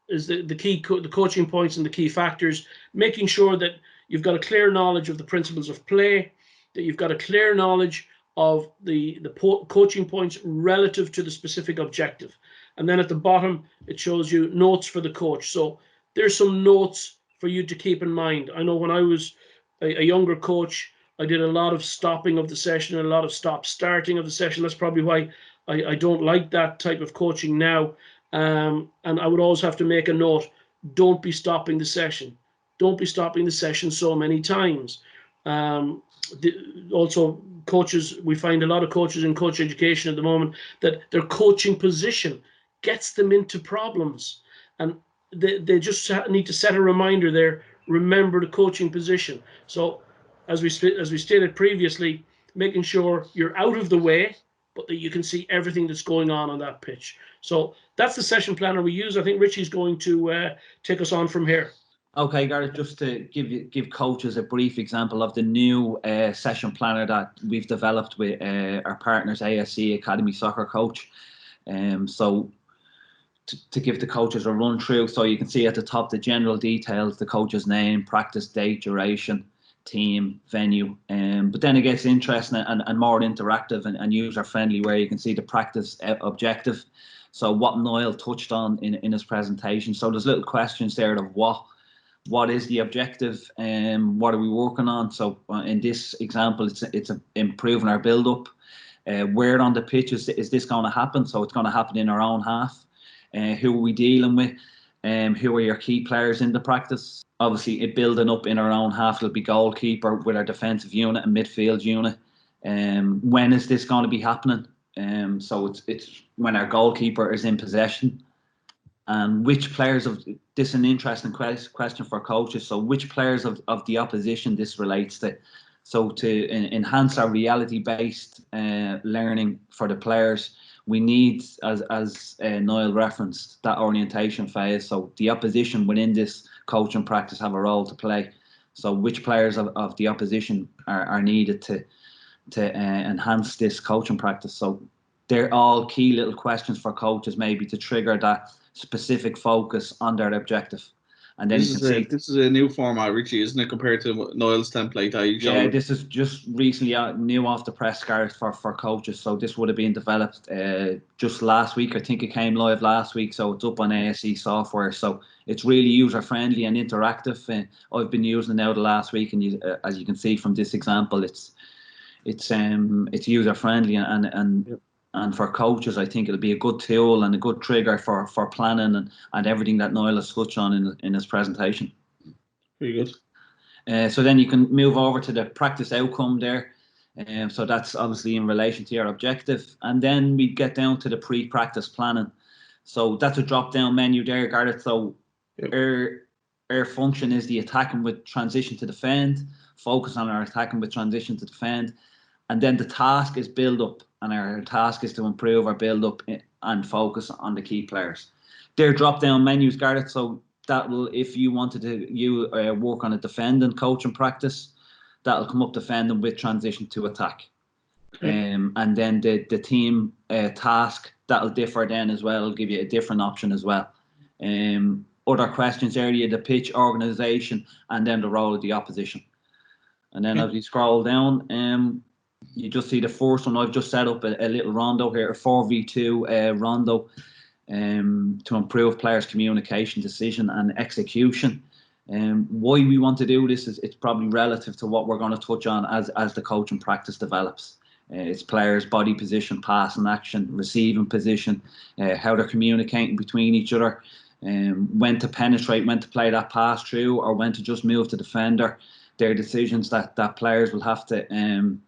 Speaker 2: the key the coaching points and the key factors, making sure that you've got a clear knowledge of the principles of play, that you've got a clear knowledge of the coaching points relative to the specific objective. And then at the bottom, it shows you notes for the coach. So there's some notes for you to keep in mind. I know when I was a younger coach, I did a lot of stopping of the session and a lot of stop-starting of the session. That's probably why I don't like that type of coaching now. And I would always have to make a note, don't be stopping the session. Don't be stopping the session so many times. Also, coaches, we find a lot of coaches in coach education at the moment that their coaching position gets them into problems. And they just need to set a reminder there, remember the coaching position. So as we stated previously, making sure you're out of the way, but that you can see everything that's going on that pitch. So that's the session planner we use. I think Richie's going to take us on from here.
Speaker 3: Okay, Gareth, just to give coaches a brief example of the new session planner that we've developed with our partners, ASC Academy Soccer Coach. So to give the coaches a run through, so you can see at the top the general details, the coach's name, practice date, duration, team, venue. But then it gets interesting and more interactive and user friendly, where you can see the practice objective. So what Niall touched on in his presentation. So there's little questions there of what is the objective and what are we working on. So in this example, it's improving our build up. Where on the pitch is this going to happen? So it's going to happen in our own half. Who are we dealing with? Who are your key players in the practice? Obviously, it building up in our own half, it'll be goalkeeper with our defensive unit and midfield unit. When is this going to be happening? So it's when our goalkeeper is in possession. And which players of this is an interesting question for coaches. So which players of the opposition this relates to? So to enhance our reality-based learning for the players, we need, as Niall referenced, that orientation phase. So the opposition within this coaching practice have a role to play. So which players of the opposition are needed to enhance this coaching practice? So they're all key little questions for coaches, maybe to trigger that specific focus on their objective. And then
Speaker 1: this is a new format, Richie, isn't it, compared to Niall's template that you showed?
Speaker 3: Yeah, this is just recently new off the press, Gareth, for coaches. So this would have been developed just last week. I think it came live last week. So it's up on ASC software. So it's really user friendly and interactive. I've been using it now the last week, and as you can see from this example, it's user friendly and yep. And for coaches, I think it'll be a good tool and a good trigger for planning and everything that Niall has touched on in his presentation.
Speaker 1: Very good.
Speaker 3: So then you can move over to the practice outcome there. So that's obviously in relation to your objective. And then we get down to the pre-practice planning. So that's a drop-down menu there, Gareth. So yep. Our function is the attacking with transition to defend, focus on our attacking with transition to defend. And then the task is build up, and our task is to improve our build up and focus on the key players. They're drop down menus, Gareth. So that will, if you wanted to work on a defending coaching practice, that'll come up defending with transition to attack. Okay. And then the team task, that'll differ then as well. It'll give you a different option as well. Other questions area, the pitch, organisation, and then the role of the opposition. And then as we scroll down, you just see the first one. I've just set up a little rondo here, a 4v2 rondo to improve players' communication, decision and execution. Why we want to do this is it's probably relative to what we're going to touch on as the coaching practice develops. It's players' body position, passing action, receiving position, how they're communicating between each other, when to penetrate, when to play that pass through, or when to just move to defender. They're decisions that players will have to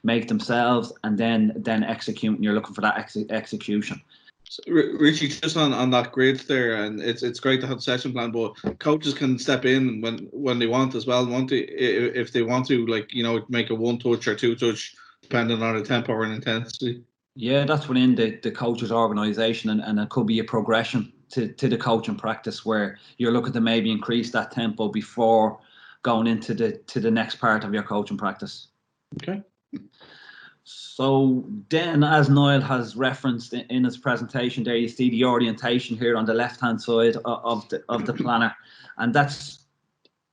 Speaker 3: make themselves, and then execute, and you're looking for that execution.
Speaker 1: So, Richie, just on that grid there, and it's great to have a session plan, but coaches can step in when they want as well. If they want to, like, make a 1-touch or 2-touch, depending on the tempo and intensity.
Speaker 3: Yeah, that's within the coach's organisation, and it could be a progression to the coaching practice where you're looking to maybe increase that tempo before going into the next part of your coaching practice.
Speaker 1: Okay.
Speaker 3: So then, as Niall has referenced in his presentation there, you see the orientation here on the left-hand side of the planner, and there's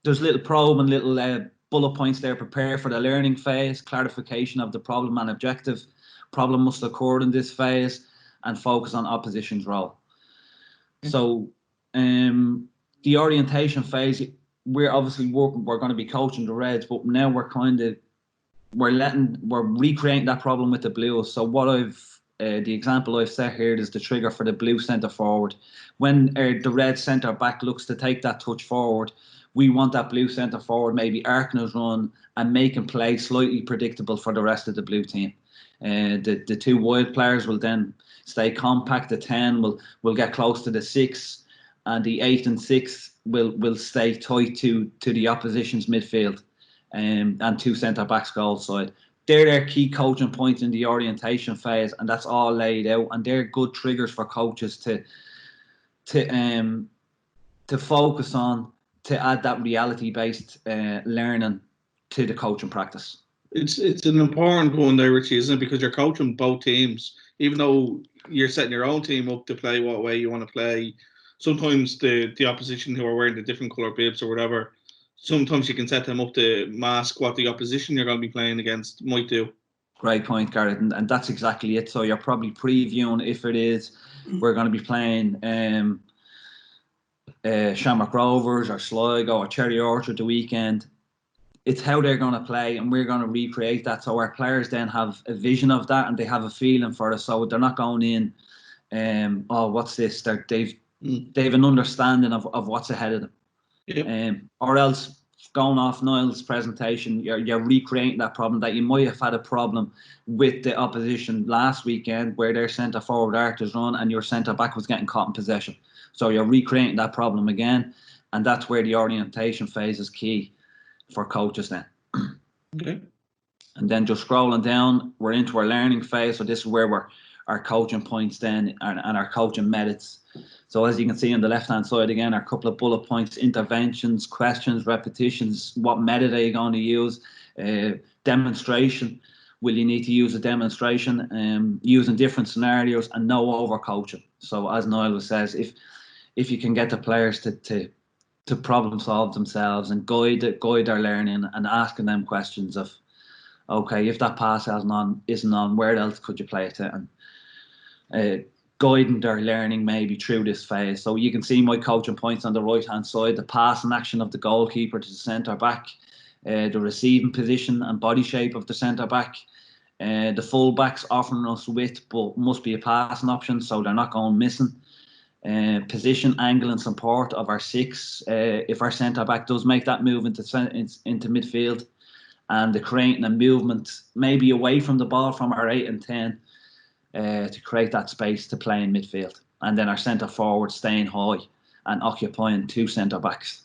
Speaker 3: little probe and little bullet points there. Prepare for the learning phase, clarification of the problem and objective. Problem must occur in this phase, and focus on opposition's role. So the orientation phase, we're obviously working, we're going to be coaching the Reds, but now we're recreating that problem with the Blues. So what the example I've set here is the trigger for the blue centre forward. When the red centre back looks to take that touch forward, we want that blue centre forward maybe arcing his run and making play slightly predictable for the rest of the blue team. The two wide players will then stay compact. The 10 will get close to the 6, and the 8 and 6 will stay tight to the opposition's midfield, and two centre backs goal side. They're their key coaching points in the orientation phase, and that's all laid out. And they're good triggers for coaches to focus on, to add that reality-based learning to the coaching practice.
Speaker 1: It's an important one there, Richie, isn't it? Because you're coaching both teams, even though you're setting your own team up to play what way you want to play. Sometimes the opposition who are wearing the different colour bibs or whatever, sometimes you can set them up to mask what the opposition you're going to be playing against might do. Great
Speaker 3: point, Gareth, and that's exactly it. So you're probably previewing if it is we're going to be playing Shamrock Rovers or Sligo or Cherry Orchard the weekend. It's how they're going to play, and we're going to recreate that. So our players then have a vision of that, and they have a feeling for it. So they're not going in, oh, what's this? They've an understanding of what's ahead of them. Yep. Or else, going off Niall's presentation, you're recreating that problem that you might have had a problem with the opposition last weekend, where their centre forward arced his run and your centre back was getting caught in possession. So you're recreating that problem again, and that's where the orientation phase is key for coaches then.
Speaker 1: Okay.
Speaker 3: And then just scrolling down, we're into our learning phase. So this is where our coaching points then and our coaching methods. So as you can see on the left-hand side again, our couple of bullet points: interventions, questions, repetitions. What method are you going to use? Demonstration. Will you need to use a demonstration? Using different scenarios, and no over-coaching. So as Niall says, if you can get the players to problem solve themselves and guide their learning, and asking them questions of, okay, if that pass isn't on, where else could you play it to? And guiding their learning maybe through this phase. So you can see my coaching points on the right hand side: the passing action of the goalkeeper to the centre back, the receiving position and body shape of the centre back, the full backs offering us width but must be a passing option so they're not going missing. Position, angle and support of our 6 if our centre back does make that move into midfield, and the creating a movement maybe away from the ball from our 8 and 10 to create that space to play in midfield, and then our centre forward staying high and occupying 2 centre backs.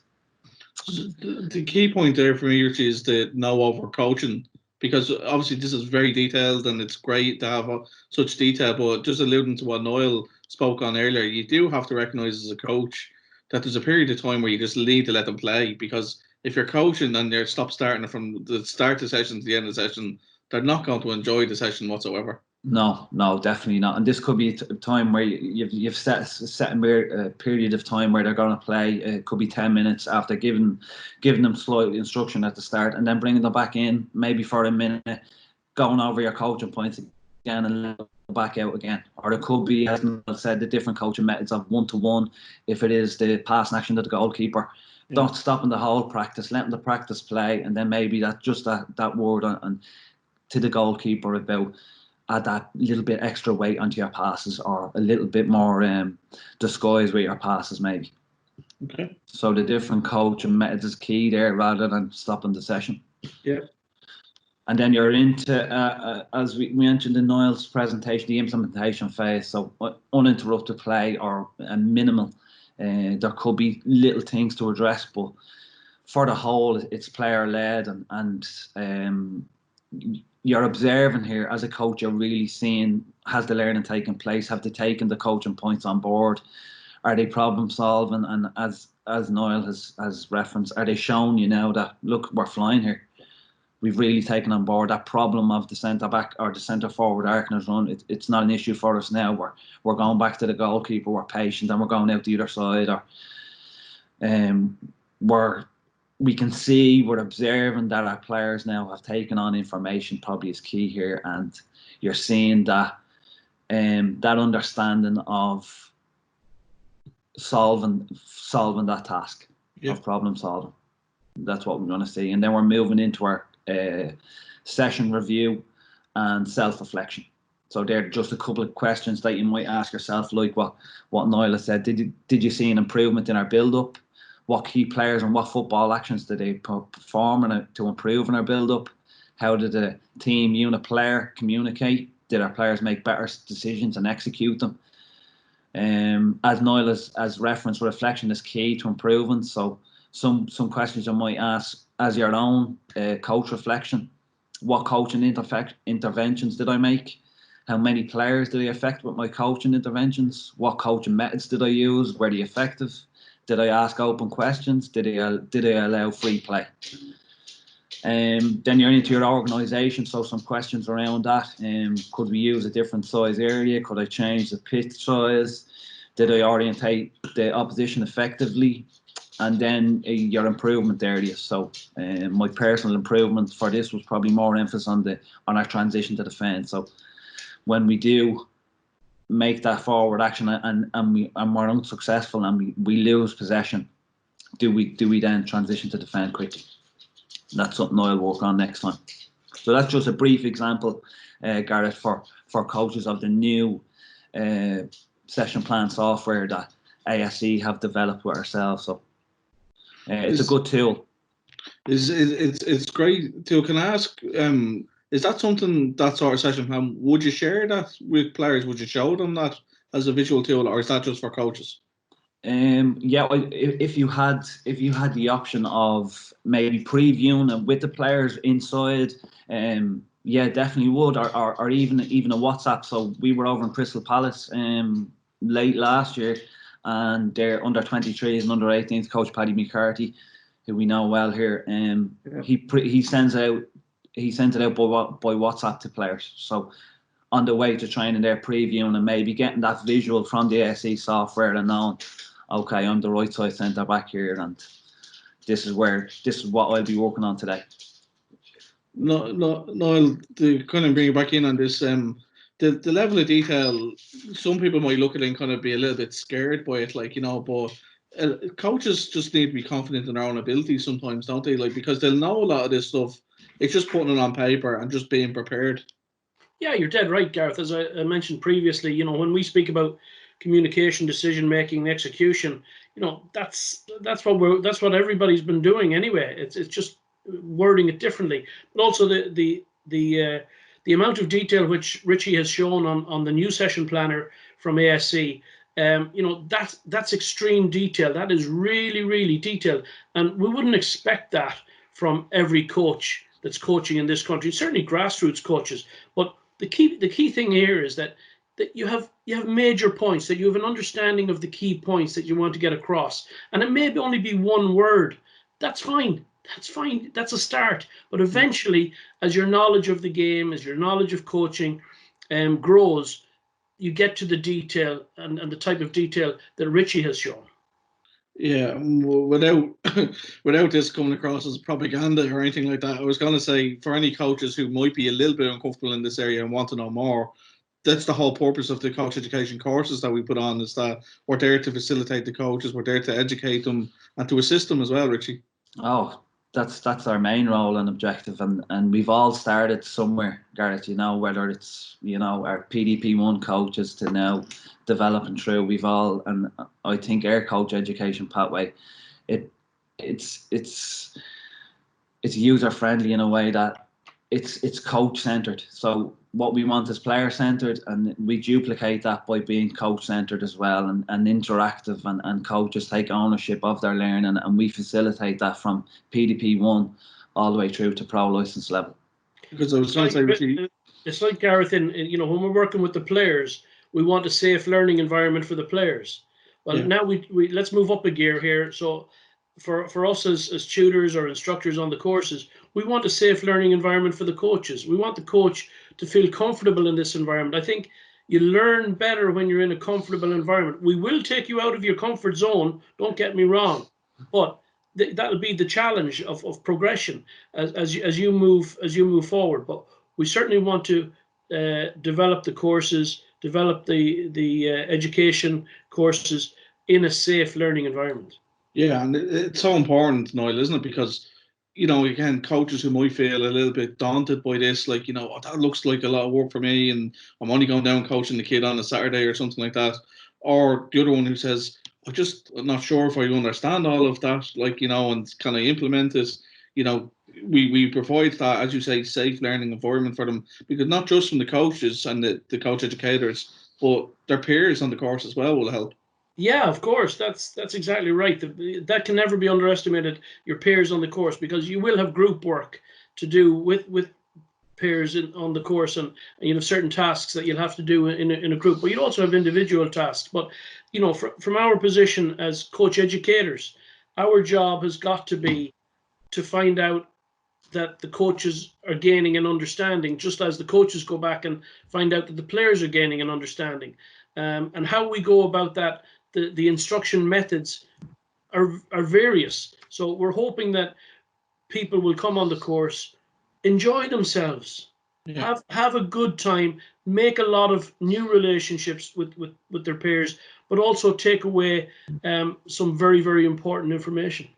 Speaker 1: The key point there for me, Richie, is the no over coaching, because obviously this is very detailed and it's great to have such detail, but just alluding to what Niall spoke on earlier, you do have to recognise as a coach that there's a period of time where you just need to let them play, because if you're coaching and they're starting from the start of the session to the end of the session, they're not going to enjoy the session whatsoever.
Speaker 3: No, definitely not. And this could be a time where you've set a period of time where they're going to play. It could be 10 minutes after giving them slight instruction at the start, and then bringing them back in maybe for a minute, going over your coaching points again and let them back out again. Or it could be, as I said, the different coaching methods of 1-to-1 if it is the passing action to the goalkeeper. Yeah. Not stopping the whole practice, letting the practice play, and then maybe that word on to the goalkeeper about add that little bit extra weight onto your passes, or a little bit more disguise with your passes maybe.
Speaker 1: Okay.
Speaker 3: So the different coaching methods is key there, rather than stopping the session.
Speaker 1: Yeah.
Speaker 3: And then you're into, as we mentioned in Niall's presentation, the implementation phase. So uninterrupted play or minimal. There could be little things to address, but for the whole, it's player-led, and you're observing here as a coach. You're really seeing, has the learning taken place? Have they taken the coaching points on board? Are they problem solving? And as Niall has referenced, are they showing you now that, look, we're flying here? we've really taken on board that problem of the centre back or the centre forward arc in his run. It's not an issue for us now. We're going back to the goalkeeper. We're patient and we're going out the other side. Or we can see, we're observing that our players now have taken on information. Probably is key here, and you're seeing that that understanding of solving that task of problem solving. That's what we want to see, and then we're moving into our session review and self-reflection. So they're just a couple of questions that you might ask yourself, like what Niall has said. Did you see an improvement in our build-up? What key players and what football actions did they perform to improve in our build-up? How did the team unit player communicate? Did our players make better decisions and execute them? As Niall has referenced, reflection is key to improving. So some questions you might ask as your own coach reflection. What coaching interventions did I make? How many players did I affect with my coaching interventions? What coaching methods did I use? Were they effective? Did I ask open questions? Did I allow free play? Then you're into your organisation, so some questions around that. Could we use a different size area? Could I change the pitch size? Did I orientate the opposition effectively? And then your improvement areas. So my personal improvement for this was probably more emphasis on our transition to defence. So when we do make that forward action and we're unsuccessful and we lose possession, do we then transition to defend quickly? That's something I'll work on next time. So that's just a brief example, Gareth, for coaches of the new session plan software that ASC have developed with ourselves. So it's a good tool.
Speaker 1: It's great tool. Can I ask? Is that something, that sort of session plan, would you share that with players? Would you show them that as a visual tool, or is that just for coaches?
Speaker 3: Yeah, if you had the option of maybe previewing it with the players inside, yeah, definitely would, or even a WhatsApp. So we were over in Crystal Palace late last year, and their under 23s and under 18s coach Paddy McCarthy, who we know well here, he sends it out by WhatsApp to players. So on the way to training, they're previewing and maybe getting that visual from the ASC software and knowing, okay, I'm the right side centre back here, and this is what I'll be working on today.
Speaker 1: No, to kind of bring it back in on this, the level of detail, some people might look at it and kind of be a little bit scared by it, like, but coaches just need to be confident in their own abilities sometimes, don't they? Like, because they'll know a lot of this stuff. It's just putting it on paper and just being prepared. Yeah,
Speaker 2: you're dead right, Gareth. As I mentioned previously, when we speak about communication, decision making, and execution, that's what everybody's been doing anyway. It's just wording it differently, but also the amount of detail which Richie has shown on the new session planner from ASC. That's extreme detail. That is really, really detailed, and we wouldn't expect that from every coach that's coaching in this country. Certainly grassroots coaches, but the key thing here is that you have major points, that you have an understanding of the key points that you want to get across, and it may only be one word. That's fine. That's a start. But eventually, as your knowledge of the game, as your knowledge of coaching grows, you get to the detail and the type of detail that Richie has shown.
Speaker 1: Yeah, without this coming across as propaganda or anything like that, I was going to say, for any coaches who might be a little bit uncomfortable in this area and want to know more, that's the whole purpose of the coach education courses that we put on, is that we're there to facilitate the coaches, we're there to educate them and to assist them as well, Richie.
Speaker 3: Oh, that's our main role and objective, and we've all started somewhere, Gareth, whether it's our PDP1 coaches to now developing through, we've all, and I think our coach education pathway, it's user friendly in a way that it's coach centered. So what we want is player centered, and we duplicate that by being coach centered as well, and interactive, and coaches take ownership of their learning, and we facilitate that from PDP1 all the way through to pro license level.
Speaker 1: Because I was going to say,
Speaker 2: it's like Gareth, in when we're working with the players, we want a safe learning environment for the players. Well, now we let's move up a gear here. So for us as tutors or instructors on the courses, we want a safe learning environment for the coaches. We want the coach to feel comfortable in this environment. I think you learn better when you're in a comfortable environment. We will take you out of your comfort zone, don't get me wrong, but that'll be the challenge of progression as you move forward. But we certainly want to develop the courses, develop the education courses in a safe learning environment.
Speaker 1: Yeah, and it's so important, Niall, isn't it? Because, again, coaches who might feel a little bit daunted by this, like, oh, that looks like a lot of work for me, and I'm only going down coaching the kid on a Saturday or something like that. Or the other one who says, I'm not sure if I understand all of that, like, and kind of implement it. We provide that, as you say, safe learning environment for them, because not just from the coaches and the coach educators, but their peers on the course as well will help.
Speaker 2: Yeah, of course. That's exactly right. That can never be underestimated, your peers on the course, because you will have group work to do with peers on the course, and you have certain tasks that you'll have to do in a group, but you also have individual tasks. But from our position as coach educators, our job has got to be to find out that the coaches are gaining an understanding, just as the coaches go back and find out that the players are gaining an understanding. And how we go about that, the instruction methods are various. So we're hoping that people will come on the course, enjoy themselves, have a good time, make a lot of new relationships with their peers, but also take away some very, very important information.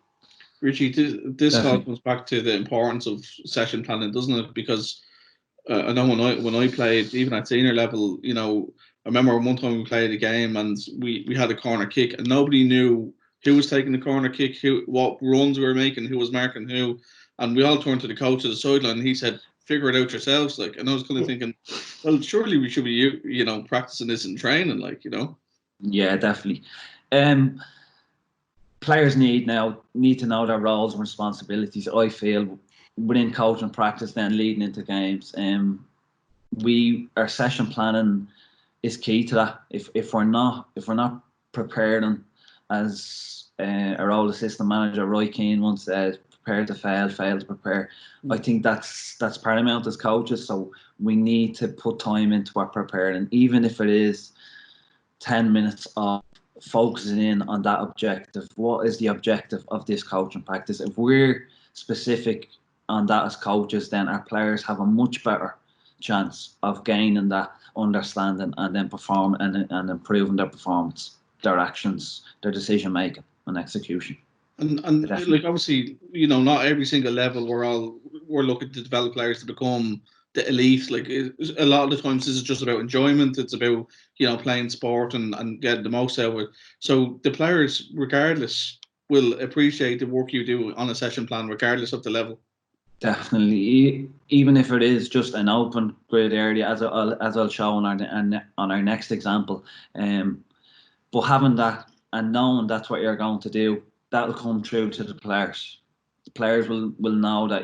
Speaker 1: Richie, this all comes back to the importance of session planning, doesn't it? Because I know when I played, even at senior level, I remember one time we played a game and we had a corner kick and nobody knew who was taking the corner kick, what runs we were making, who was marking who, and we all turned to the coach at the sideline and he said, "Figure it out yourselves." Like, and I was kind of thinking, well, surely we should be practicing this in training, like.
Speaker 3: Yeah, definitely. Players need to know their roles and responsibilities. I feel within coaching practice, then leading into games, our session planning is key to that. If we're not prepared, and as our old assistant manager Roy Keane once said, "Prepare to fail to prepare." I think that's paramount as coaches. So we need to put time into our preparing, even if it is 10 minutes of focusing in on that objective. What is the objective of this coaching practice? If we're specific on that as coaches, then our players have a much better chance of gaining that understanding and then perform and improving their performance, their actions, their decision making and execution.
Speaker 1: And like, obviously, not every single level we're looking to develop players to become the elite. Like, a lot of the times this is just about enjoyment. It's about playing sport and getting the most out of it. So the players, regardless, will appreciate the work you do on a session plan, regardless of the level.
Speaker 3: Definitely, even if it is just an open grid area, as I'll show on our next example. But having that and knowing that's what you're going to do, that'll come through to the players. The players will know that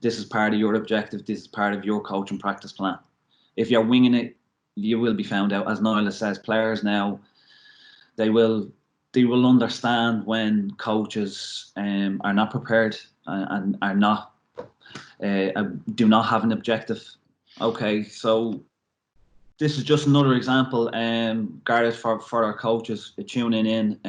Speaker 3: this is part of your objective, this is part of your coaching practice plan. If you're winging it, you will be found out. As Niall says, players now, they will understand when coaches are not prepared and are not do not have an objective. Okay, so this is just another example, Gareth, for our coaches tuning in,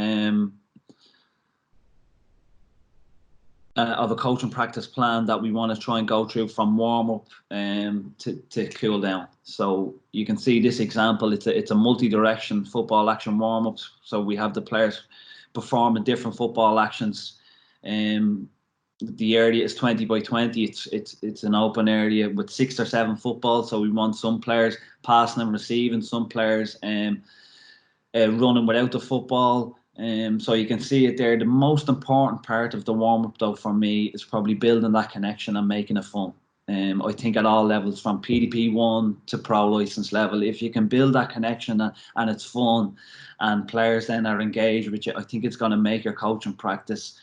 Speaker 3: of a coaching practice plan that we want to try and go through from warm up to cool down. So you can see this example. It's a multi-direction football action warm up. So we have the players performing different football actions. The area is 20 by 20. It's an open area with 6 or 7 footballs. So we want some players passing and receiving, some players running without the football. So you can see it there. The most important part of the warm-up, though, for me, is probably building that connection and making it fun. I think at all levels, from PDP 1 to pro license level, if you can build that connection and it's fun and players then are engaged with you, I think it's going to make your coaching practice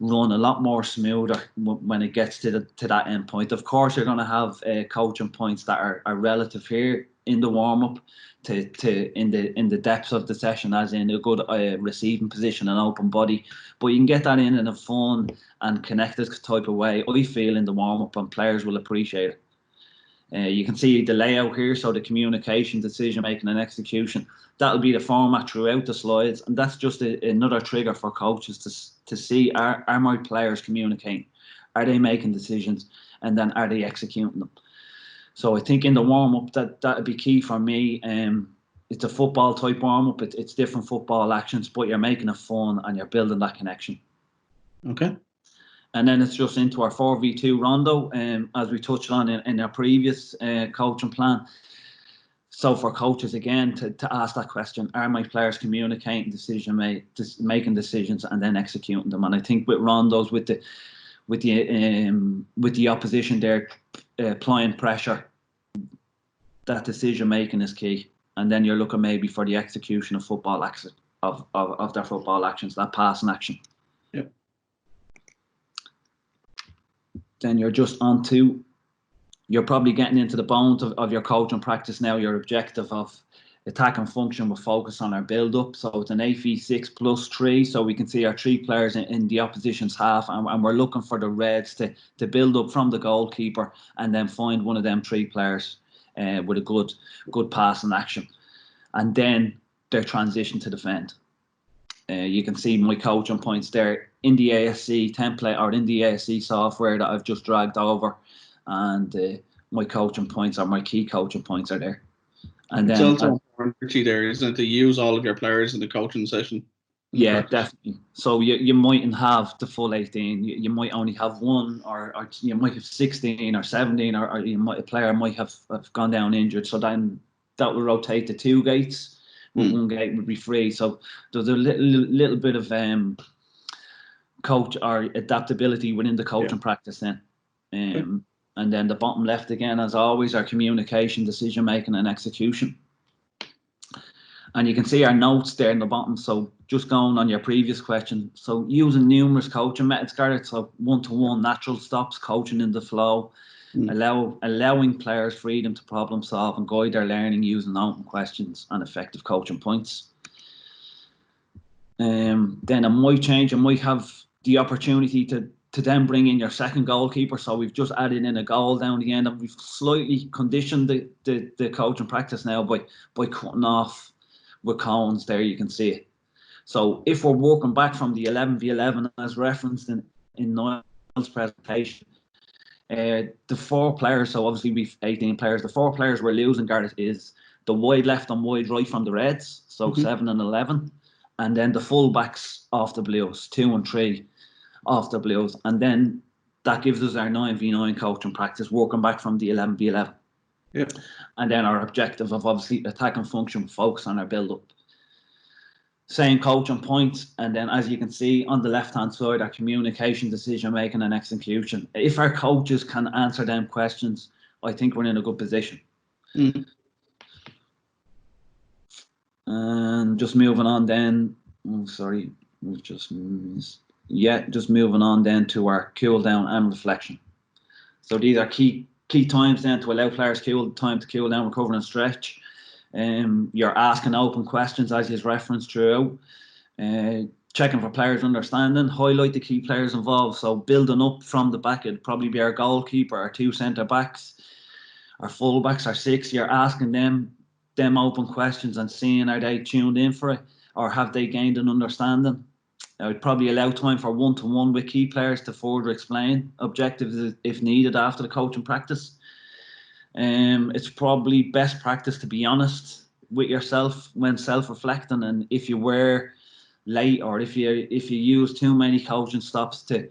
Speaker 3: run a lot more smoother when it gets to that end point. Of course, you're going to have coaching points that are relative here in the warm up in the depths of the session, as in a good receiving position and open body. But you can get that in a fun and connected type of way, I feel, in the warm up, and players will appreciate it. You can see the layout here, so the communication, decision making, and execution. That'll be the format throughout the slides, and that's just another trigger for coaches to see, are my players communicating? Are they making decisions? And then are they executing them? So I think in the warm-up, that'd be key for me. It's a football type warm-up. It's different football actions, but you're making it fun and you're building that connection.
Speaker 1: Okay.
Speaker 3: And then it's just into our 4v2 rondo, as we touched on in our previous coaching plan. So for coaches, again, to ask that question, are my players communicating, making decisions and then executing them? And I think with rondos, with the opposition there applying pressure, that decision making is key. And then you're looking maybe for the execution of football action, of their football actions, that passing action.
Speaker 1: Yep.
Speaker 3: Then you're just onto, you're probably getting into the bones of your coaching practice now. Your objective of attack and function will focus on our build up. So it's an 8v6 plus 3. So we can see our 3 players in the opposition's half, and we're looking for the Reds to build up from the goalkeeper and then find one of them 3 players with a good passing action. And then their transition to defend. You can see my coaching points there in the ASC template, or in the ASC software that I've just dragged over, and my coaching points, or my key coaching points, are there. And
Speaker 1: it's
Speaker 3: then
Speaker 1: also important there, isn't it, to use all of your players in the coaching session?
Speaker 3: Yeah, definitely. So you mightn't have the full 18. You might only have one, or you might have 16 or 17, or a player might have gone down injured. So then that will rotate to 2 gates. One gate would be free. So there's a little bit of coach or adaptability within the coaching practice then. And then the bottom left again, as always, our communication, decision making, and execution. And you can see our notes there in the bottom. So just going on your previous question, so using numerous coaching methods, Gareth, so one-to-one natural stops, coaching in the flow, allowing players freedom to problem solve and guide their learning using open questions and effective coaching points. Then it might change. You might have the opportunity to then bring in your second goalkeeper. So we've just added in a goal down the end, and we've slightly conditioned the coaching practice now by cutting off with cones there. You can see it. So if we're working back from the 11v11 as referenced in Niall's presentation, the 4 players, so obviously we've 18 players, the 4 players we're losing, Gareth, is the wide left and wide right from the Reds, so 7 and 11, and then the full backs off the Blues, 2 and 3 off the Blues, and then that gives us our 9v9 coaching practice, working back from the 11v11.
Speaker 1: Yep.
Speaker 3: And then our objective of obviously attack and function, focus on our build-up. Same coaching points, and then as you can see on the left-hand side, our communication, decision-making, and execution. If our coaches can answer them questions, I think we're in a good position. And just moving on then, just moving on then to our cool down and reflection. So these are key times then to allow players time to cool down, recover and stretch. You're asking open questions as is referenced throughout. Checking for players' understanding, highlight the key players involved. So building up from the back, it'd probably be our goalkeeper, our 2 centre backs, our full backs, our 6. You're asking them open questions and seeing, are they tuned in for it, or have they gained an understanding? I would probably allow time for one-to-one with key players to further explain objectives if needed after the coaching practice. It's probably best practice to be honest with yourself when self-reflecting, and if you were late, or if you use too many coaching stops, to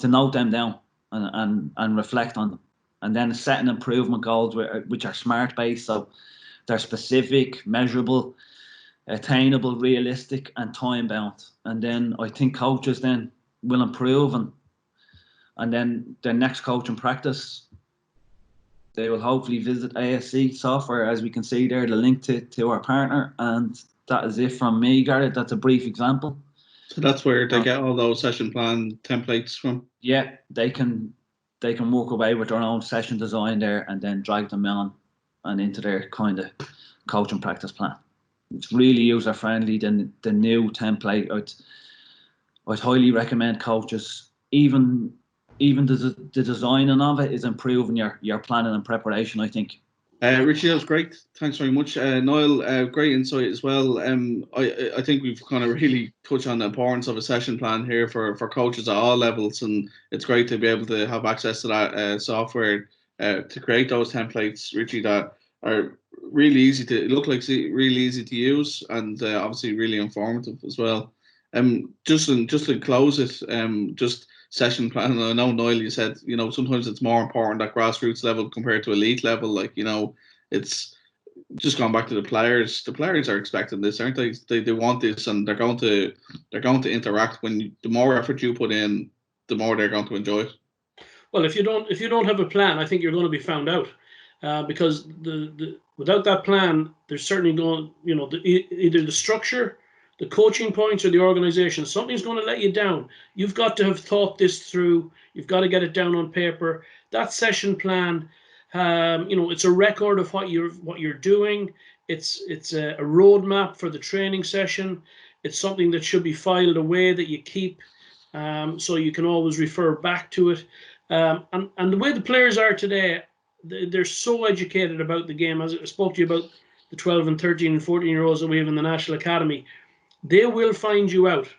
Speaker 3: note them down and reflect on them, and then setting improvement goals which are SMART based, so they're specific, measurable, attainable, realistic, and time bound. And then I think coaches then will improve, and then their next coaching practice, they will hopefully visit ASC software, as we can see there, the link to our partner. And that is it from me, Gareth. That's a brief example.
Speaker 1: So that's where they get all those session plan templates from?
Speaker 3: Yeah, they can work away with their own session design there and then drag them on and into their kind of coaching practice plan. It's really user friendly. The new template, I'd highly recommend coaches, even the designing of it is improving your planning and preparation, I think.
Speaker 1: Richie, that was great. Thanks very much. Niall, great insight as well. I think we've kind of really touched on the importance of a session plan here for coaches at all levels, and it's great to be able to have access to that software to create those templates, Richie, that are really easy to really easy to use, and obviously really informative as well. Just to close it, just session plan. I know, Niall, you said, sometimes it's more important at grassroots level compared to elite level. Like, it's just going back to the players. The players are expecting this, aren't they? They want this, and they're going to interact. The more effort you put in, the more they're going to enjoy it.
Speaker 2: Well, if you don't have a plan, I think you're going to be found out, because without that plan, there's certainly going, either the structure, the coaching points, or the organization, something's going to let you down. You've got to have thought this through. You've got to get it down on paper. That session plan, it's a record of what you're doing. It's a roadmap for the training session. It's something that should be filed away that you keep, so you can always refer back to it. And the way the players are today, they're so educated about the game. As I spoke to you about the 12 and 13 and 14-year-olds that we have in the National Academy, they will find you out.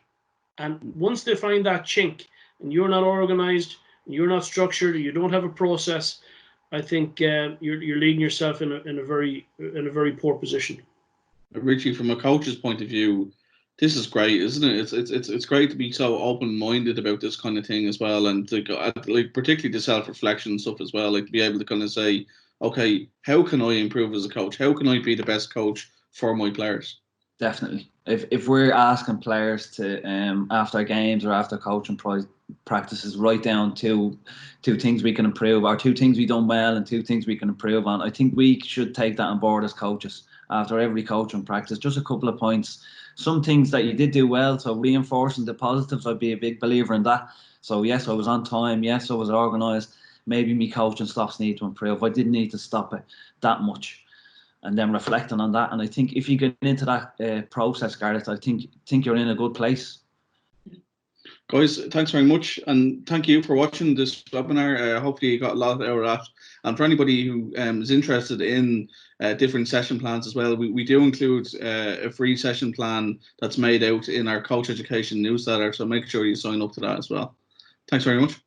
Speaker 2: And once they find that chink, and you're not organized, you're not structured, or you don't have a process, I think you're leading yourself in a very poor position.
Speaker 1: Richie, from a coach's point of view, this is great, isn't it? It's great to be so open-minded about this kind of thing as well, and to go, particularly the self-reflection stuff as well, like to be able to kind of say, okay, how can I improve as a coach? How can I be the best coach for my players?
Speaker 3: Definitely. If we're asking players to after games or after coaching practices, write down two things we can improve, or two things we done well and two things we can improve on, I think we should take that on board as coaches after every coaching practice. Just a couple of points, some things that you did do well, so reinforcing the positives. I'd be a big believer in that. So yes, I was on time. Yes, I was organised. Maybe me coaching stops need to improve. I didn't need to stop it that much. And then reflecting on that. And I think if you get into that process, Gareth, I think you're in a good place.
Speaker 1: Guys, thanks very much. And thank you for watching this webinar. Hopefully you got a lot out of that. And for anybody who is interested in different session plans as well, we do include a free session plan that's made out in our Coach Education newsletter. So make sure you sign up to that as well. Thanks very much.